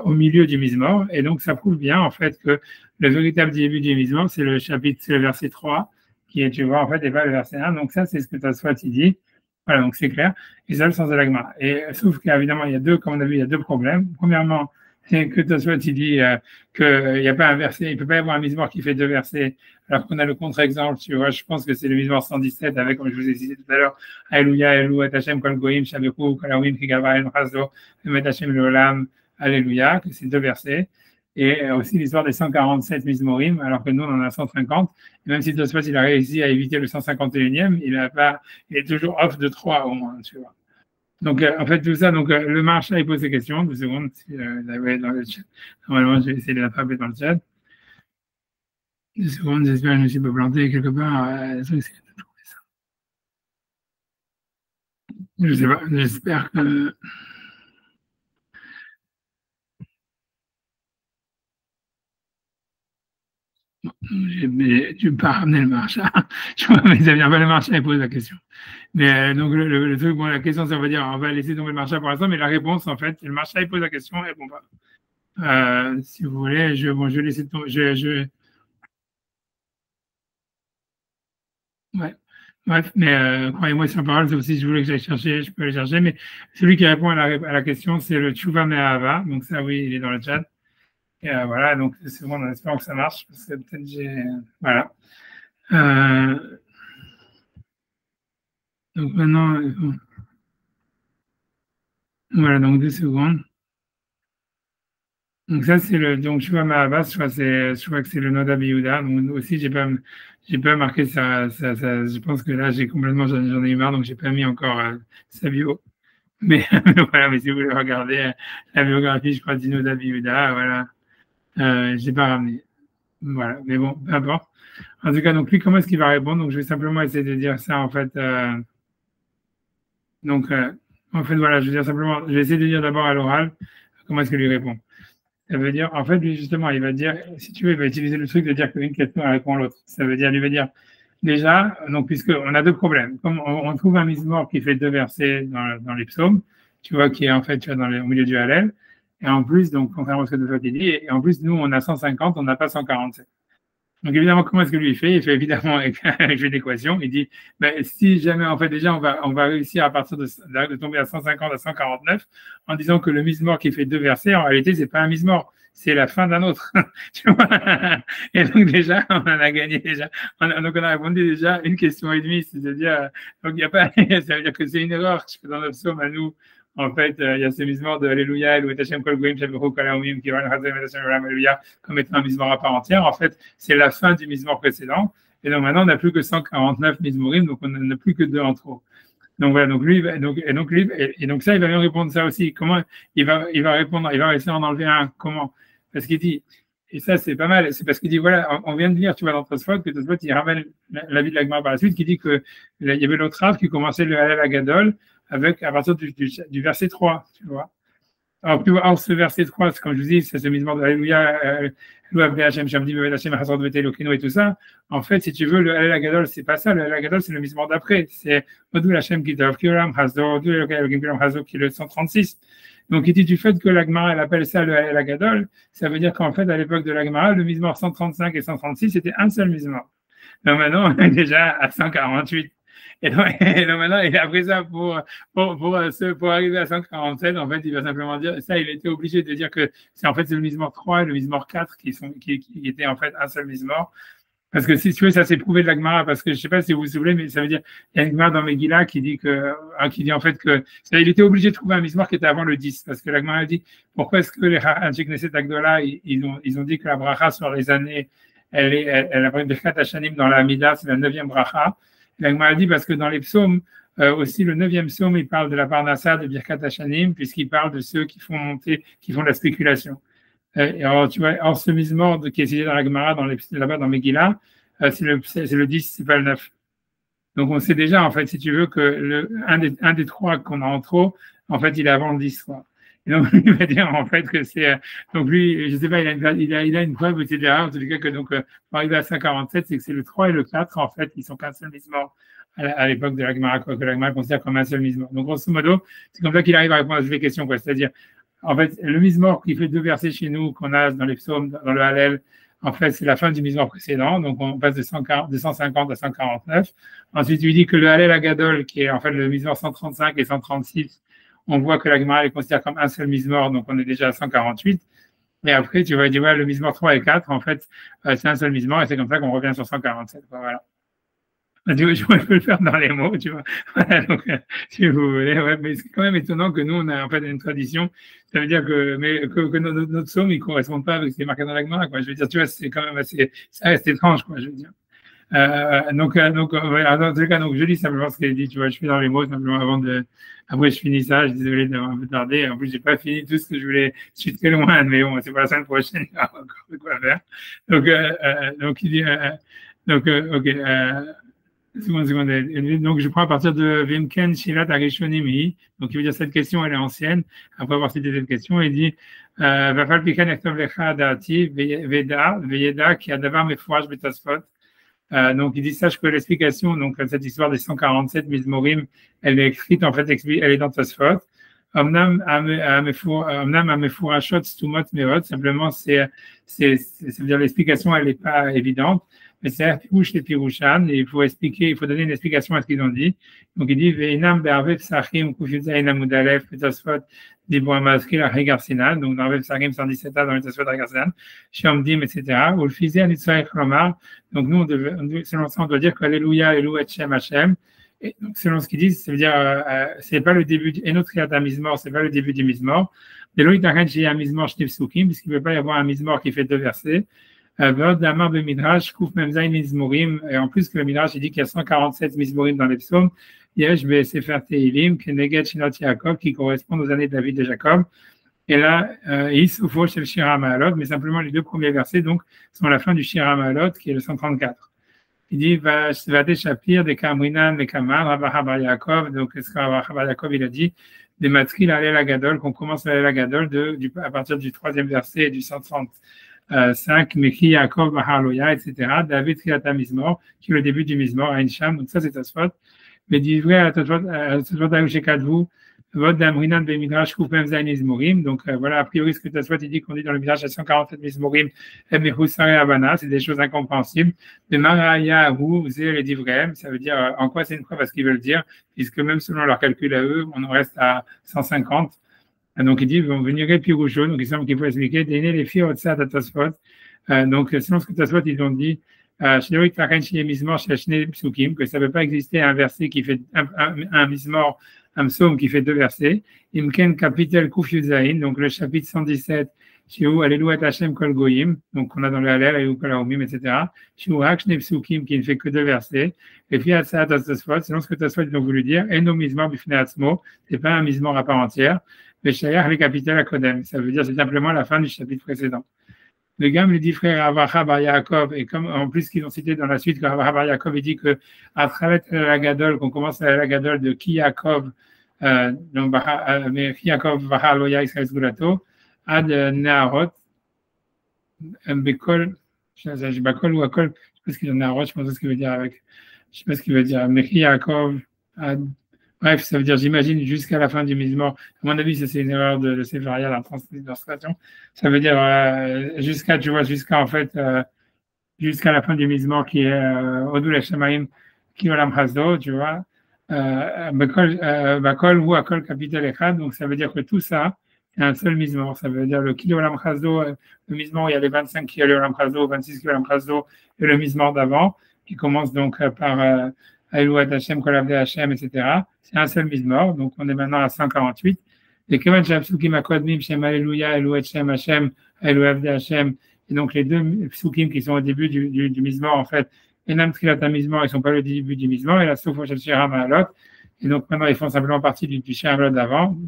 au milieu du Mizmor. Et donc, ça prouve bien, en fait, que le véritable début du Mizmor, c'est le chapitre, c'est le verset 3, qui est, tu vois, en fait, et pas le verset 1. Donc, ça, c'est ce que Tosfot dit. Voilà, donc c'est clair. Et ça, le sens de la Gemara. Et sauf qu'évidemment, il y a deux, comme on a vu, il y a deux problèmes. Premièrement, c'est que Tosfot, il dit qu'il n'y a pas un verset, il ne peut pas y avoir un Mizmor qui fait deux versets, alors qu'on a le contre-exemple, tu vois, je pense que c'est le Mizmor 117 avec, comme je vous ai cité tout à l'heure, Alléluia, Alléluia, Hashem, Kol Goïm, Shabechu, Kolawim, Kigava, El Chazdo, Met Hashem, Leolam, Alléluia, que c'est deux versets. Et aussi l'histoire des 147 Mizmorim, alors que nous, on en a 150. Et même si Tosfot, il a réussi à éviter le 151e, il est toujours off de 3 au moins, tu vois. Donc, en fait, tout ça, donc, le marchand, il pose des questions. 2 secondes, si vous avez dans le chat. Normalement, je vais essayer de l'attraper dans le chat. 2 secondes, j'espère que je ne me suis pas planté quelque part. Le truc, c'est de trouver ça. Je ne sais pas, j'espère que. Tu ne peux pas ramener le marchand. Je vois, mais ça vient pas le marchand, il pose la question. Mais donc, le truc, bon, la question, ça veut dire, on va laisser tomber le marchand pour l'instant, mais la réponse, en fait, le marchand, il pose la question, il répond pas. Si vous voulez, je vais laisser tomber. Ouais. Bref, mais croyez-moi sur parole, sauf si je voulais que j'aille chercher, je peux aller chercher. Mais celui qui répond à la question, c'est le Tchouva Me'ahava. Donc ça, oui, il est dans le chat. Et voilà, donc c'est bon, en espérant que ça marche. Parce que peut-être j'ai. Voilà. Donc maintenant. Voilà, donc 2 secondes. Donc ça, c'est le. Donc Tchouva Me'ahava, je crois que c'est le Noda Biyuda. Donc aussi, j'ai pas marqué je pense que là, j'en ai eu marre, donc j'ai pas mis encore sa bio. Mais voilà, mais si vous voulez regarder la biographie, je crois, d'Ino Daviuda, voilà, je n'ai pas ramené. Voilà, mais bon, peu importe. En tout cas, donc lui, comment est-ce qu'il va répondre? Donc je vais simplement essayer de dire ça, en fait. Donc, en fait, voilà, je vais dire simplement, je vais essayer de dire d'abord à l'oral comment est-ce qu'il lui répond. Ça veut dire, en fait, lui, justement, il va dire, si tu veux, il va utiliser le truc de dire qu'une question répond à l'autre. Ça veut dire, lui va dire, déjà, donc, puisqu'on a deux problèmes. Comme on trouve un Mizmor qui fait deux versets dans les psaumes, tu vois, qui est en fait, tu vois, au milieu du Hallel. Et en plus, donc, contrairement à ce que tu as dit, et en plus, nous, on a 150, on n'a pas 147. Donc, évidemment, comment est-ce que lui il fait? Il fait évidemment avec une équation. Il dit, ben, si jamais, en fait, déjà, on va réussir à partir de tomber à 150 à 149 en disant que le Mizmor qui fait deux versets, en réalité, c'est pas un Mizmor, c'est la fin d'un autre. Tu vois. Et donc, déjà, on en a gagné déjà. Donc, on a répondu déjà une question et demie, c'est-à-dire, donc, il n'y a pas, ça veut dire que c'est une erreur que dans notre psaume à nous, en fait, il y a ce Mizmor de Alléluia, Alléluia, Hashem, Kol Goïm, Shabechu, Kolawim, Kivan, Hazem, Hashem, Alléluia, comme étant un Mizmor à part entière. En fait, c'est la fin du Mizmor précédent. Et donc maintenant, on n'a plus que 149 Mizmorim, donc on n'a plus que 2 en trop. Donc voilà, donc lui, et donc ça, il va bien répondre ça aussi. Comment il va répondre, il va essayer d'en enlever un. Comment? Parce qu'il dit, et ça c'est pas mal, c'est parce qu'il dit, voilà, on vient de lire, tu vois, dans Tosfot, que Tosfot, il ramène l'avis de la Gemara par la suite, qui dit que il y avait l'autre Rav qui commençait le Hallel Agadol à partir du verset 3, tu vois. Alors, ce verset 3, comme je vous dis, c'est ce Mizmor de Alléluia, et tout ça. En fait, si tu veux, le Hallel Agadol, c'est pas ça. Le Hallel Agadol, c'est le Mizmor d'après. C'est Odou Hashem qui est le 136. Donc, il dit du fait que la Gemara, elle appelle ça le Hallel Agadol, ça veut dire qu'en fait, à l'époque de la Gemara, le Mizmor 135 et 136, c'était un seul Mizmor. Donc maintenant, on est déjà à 148. Et donc maintenant, il a pris ça pour arriver à 147. En fait, il va simplement dire, ça, il était obligé de dire que c'est en fait c'est le Mizmor 3 et le Mizmor 4 qui étaient en fait un seul Mizmor. Parce que si tu veux, ça s'est prouvé de la Gemara, parce que je sais pas si vous vous souvenez, mais ça veut dire, il y a une Gemara dans Megillah qui dit en fait que, il était obligé de trouver un Mizmor qui était avant le 10, parce que la Gemara dit, pourquoi est-ce que les Anshei Knesset Agdola, ils ont dit que la bracha sur les années, elle a pris Birkat Hashanim dans la Amida, c'est la 9e bracha. La Gemara dit parce que dans les psaumes, aussi le 9e psaume, il parle de la Parnassa de Birkat Hashanim, puisqu'il parle de ceux qui font la spéculation. Et alors, tu vois, ce Mizmor qui est cité dans la Gemara, là-bas dans Megillah, c'est le 10, c'est pas le 9. Donc, on sait déjà, en fait, si tu veux, que un des trois qu'on a en trop, en fait, il est avant le 10, quoi. Et donc, il va dire, en fait, que c'est, donc lui, je sais pas, il a une preuve, etc. En tout cas, que donc, pour arriver à 147, c'est que c'est le 3 et le 4, en fait, qui sont qu'un seul Mizmor à l'époque de la Gemara, que la Gemara considère comme un seul Mizmor. Donc, grosso modo, c'est comme ça qu'il arrive à répondre à toutes les questions, quoi. C'est-à-dire, en fait, le Mizmor qui fait 2 versets chez nous, qu'on a dans les psaumes, dans le Hallel, en fait, c'est la fin du Mizmor précédent. Donc, on passe de 150 à 149. Ensuite, il dit que le Hallel Agadol, qui est en fait le Mizmor 135 et 136, on voit que la Gemara les considère comme un seul Mizmor, donc on est déjà à 148. Et après, tu vas dire, ouais, le Mizmor 3 et 4, en fait, c'est un seul Mizmor, et c'est comme ça qu'on revient sur 147. Voilà. Je peux le faire dans les mots, tu vois. Voilà, donc, si vous voulez, ouais, mais c'est quand même étonnant que nous, on a en fait une tradition. Ça veut dire que notre psaume, il ne correspond pas avec ce qui est marqué dans la Gemara, quoi. Je veux dire, tu vois, c'est quand même assez, ça reste étrange, quoi, je veux dire. Voilà, dans tous les cas, donc, je lis simplement ce qu'elle dit, tu vois, je fais dans les mots, simplement après, je finis ça, je suis désolé d'avoir un peu tardé. En plus, j'ai pas fini tout ce que je voulais, je suis très loin, mais bon, c'est pour la semaine prochaine, il y aura encore de quoi faire. Donc, il dit, ok, seconde. Donc, je prends à partir de Vimken Shilat Arishonimi. Donc, il veut dire cette question, elle est ancienne. Après avoir cité cette question, il dit Vafal Pikan Echtov Lecha Dati Veda qui a davar mefouraj betasfot. Donc, il dit sache que l'explication, donc cette histoire des 147 Mizmorim, elle est écrite, en fait, elle est dans Tosfot. Omnam Amefourashot Stumot Meot. Simplement, c'est-à-dire l'explication, elle n'est pas évidente. Mais c'est Pirouche et Pirouchan, et il faut donner une explication à ce qu'ils ont dit. Donc il dit Veinam Be'arve Psachim Kufyuzayin Amudalef Petosfot Dibou Maskil Achigarsinan, donc dans Arve Psachim 117a dans le Petosfot Achigarsinan, Shiomdim, etc. Ou le Fizé Anitzorech Romar. Donc nous, selon ça, on doit dire qu'Alléluia, Alléluia, Shem Hashem. Et donc selon ce qu'ils disent, ça veut dire c'est pas le début et notre Kriat Mizmor, c'est pas le début du Mizmor. Deloït Tachan Shei Mizmor Shtiv Sukim, puisqu'il ne peut pas y avoir un Mizmor qui fait 2 versets. Et en plus que le Midrash il dit qu'il y a 147 Mizmorim dans les psaumes, Yesh Sefer Teilim, Keneged Shinot Yaakov, qui correspondent aux années de David et Jacob. Et là, Isufo Shel Shira Ma'alot, mais simplement les 2 premiers versets donc sont la fin du Shira Ma'alot, qui est le 134. Il dit Vate Shapir, de Kamrinan, de Kamar, Rabba Bar Yaakov, donc ce que Rabba Bar Yaakov il a dit, des matril Alel Agadol, qu'on commence à Alel Agadol à partir du 3e verset et du 130. 5, Meki Yaakov Bahaloya, etc. David Kriata Mizmor, qui est le début du Mizmor, à Incham, donc ça c'est Tosfot. Mais dit vrai à Tosfot Aouchekadvou, Vod Damrinan be Midrash Koufem Zain Mizmorim. Donc voilà, a priori ce que Tosfot il dit qu'on dit dans le Midrash à 147 Mizmorim, Mehusare Havana, c'est des choses incompréhensibles. De Maraya Ahu, Zer et Divrem, ça veut dire en quoi c'est une preuve parce qu'ils veulent dire, puisque même selon leur calcul à eux, on en reste à 150. Donc, il dit, vont venir Pirouchot, donc il semble qu'il faut expliquer, donner les filles au-dessus de Tosfot. Donc, selon ce que Tosfot, ils ont dit, que ça ne peut pas exister un verset qui fait un Mizmor, un psaume qui fait 2 versets. Imken Kapitel Kufyuzain, donc le chapitre 117, Shiu Alléluia Hashem Kol Goyim, donc on a dans le Hallel, Alléluia Kol Haomim, etc. Shiu Hakshne Psukim, qui ne fait que 2 versets. Et puis, Atsaat Tosfot, selon ce que Tosfot ils ont voulu dire, Eno Mizmor Bifne Atzmo, c'est pas un Mizmor à part entière. Le Shayach le capital à Kodem, ça veut dire c'est simplement la fin du chapitre précédent. Le Gam, les 10 frères Avacha Bar Yaakov, et comme en plus qu'ils ont cité dans la suite, quand Avacha Bar Yaakov il dit que à travers la Gadol, qu'on commence à la Gadol de Ki Yaakov, donc Ki Yaakov Bahar Loya Israël Gulato, Ad Neharot, Bekol, Bakol ou Akol, je sais pas ce qu'il y a Neharot, je pense ce qu'il veut dire avec, je sais pas ce qu'il veut dire, mais Ki Yaakov, Ad. Bref, ça veut dire, j'imagine, jusqu'à la fin du Mizmor. À mon avis, c'est une erreur de Sefaria, la translation. Ça veut dire, jusqu'à en fait, jusqu'à la fin du Mizmor qui est Odul Shamaim, Kiolam Hasdo, tu vois. Bakol ou Akol Kapitel Echad. Donc, ça veut dire que tout ça, c'est un seul Mizmor. Ça veut dire le Kiolam Hasdo, le Mizmor, il y a les 25 Kiolam Hasdo, 26 Kiolam Hasdo, et le Mizmor d'avant, qui commence donc par Alléluia Hashem, Kolavde Hashem, etc. C'est un seul Mizmor, donc on est maintenant à 148. Les Kevan Shabsukim Akodmim, Shem Alléluia, Alléluia Shem Hashem, Alléluia Hashem, et donc les 2 psukim qui sont au début du Mizmor, en fait, Enam Trilata Mizmor, ils ne sont pas le début du Mizmor, et la Soufo Shira Ma'alot, et donc maintenant ils font simplement partie du Shira Ma'alot d'avant,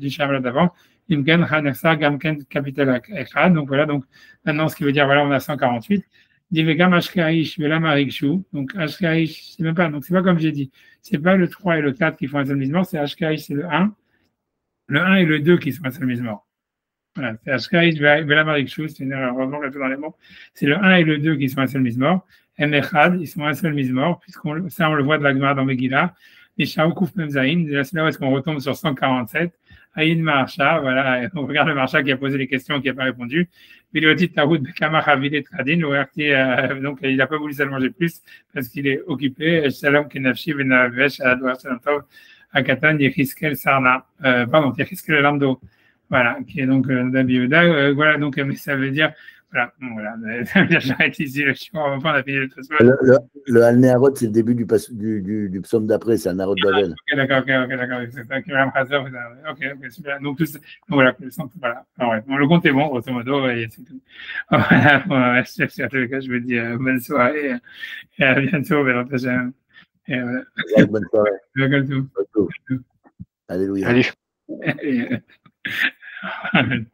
Imken Hanersa Gamken Kapitel Echad, donc voilà, donc maintenant ce qui veut dire, voilà, on a 148. Divegam Ashkarish, Velam Arikshu. Donc Ashkarish, c'est même pas, donc c'est pas comme j'ai dit, c'est pas le 3 et le 4 qui font un seul Mizmor, c'est Ashkarish, c'est le 1 et le 2 qui sont un seul Mizmor. Voilà, c'est Ashkaïch Velamarik Chou, c'est une erreur, heureusement dans les mots. C'est le 1 et le 2 qui sont un seul mismor. Echad, ils sont un seul mismor, puisqu'on ça on le voit de la Gemara dans Megillah. Les Shaokouf Memzaïn, c'est là où est-ce qu'on retombe sur 147. Aïn Maharsha, voilà, on regarde le Maharsha qui a posé les questions, qui n'a pas répondu. Biloti Taoud Bekama Havile Tradin, donc il n'a pas voulu s'allonger plus parce qu'il est occupé. Shalom Kenafshi Benavesh Adoua Shalom Tov Akatan Yechiskel Sarna, pardon, Yechiskel Lamdo. Voilà, qui est donc Dabi Yehuda. Voilà, donc, mais ça veut dire, voilà, bon, voilà, j'arrête ici le chiot, on a fini le truc. Le Al-Neharot, c'est le début du psaume d'après, c'est Al-Neharot d'Avel. Ok, d'accord, c'est ça, ok, super. Donc, voilà, voilà. Alors, ouais, bon, le compte est bon, grosso modo, et c'est tout. Voilà, bon, en tous les cas, je vous dis bonne soirée, et à bientôt, Bélant Hachem. Et voilà. Bonne soirée. Alléluia. Alléluia. Allez.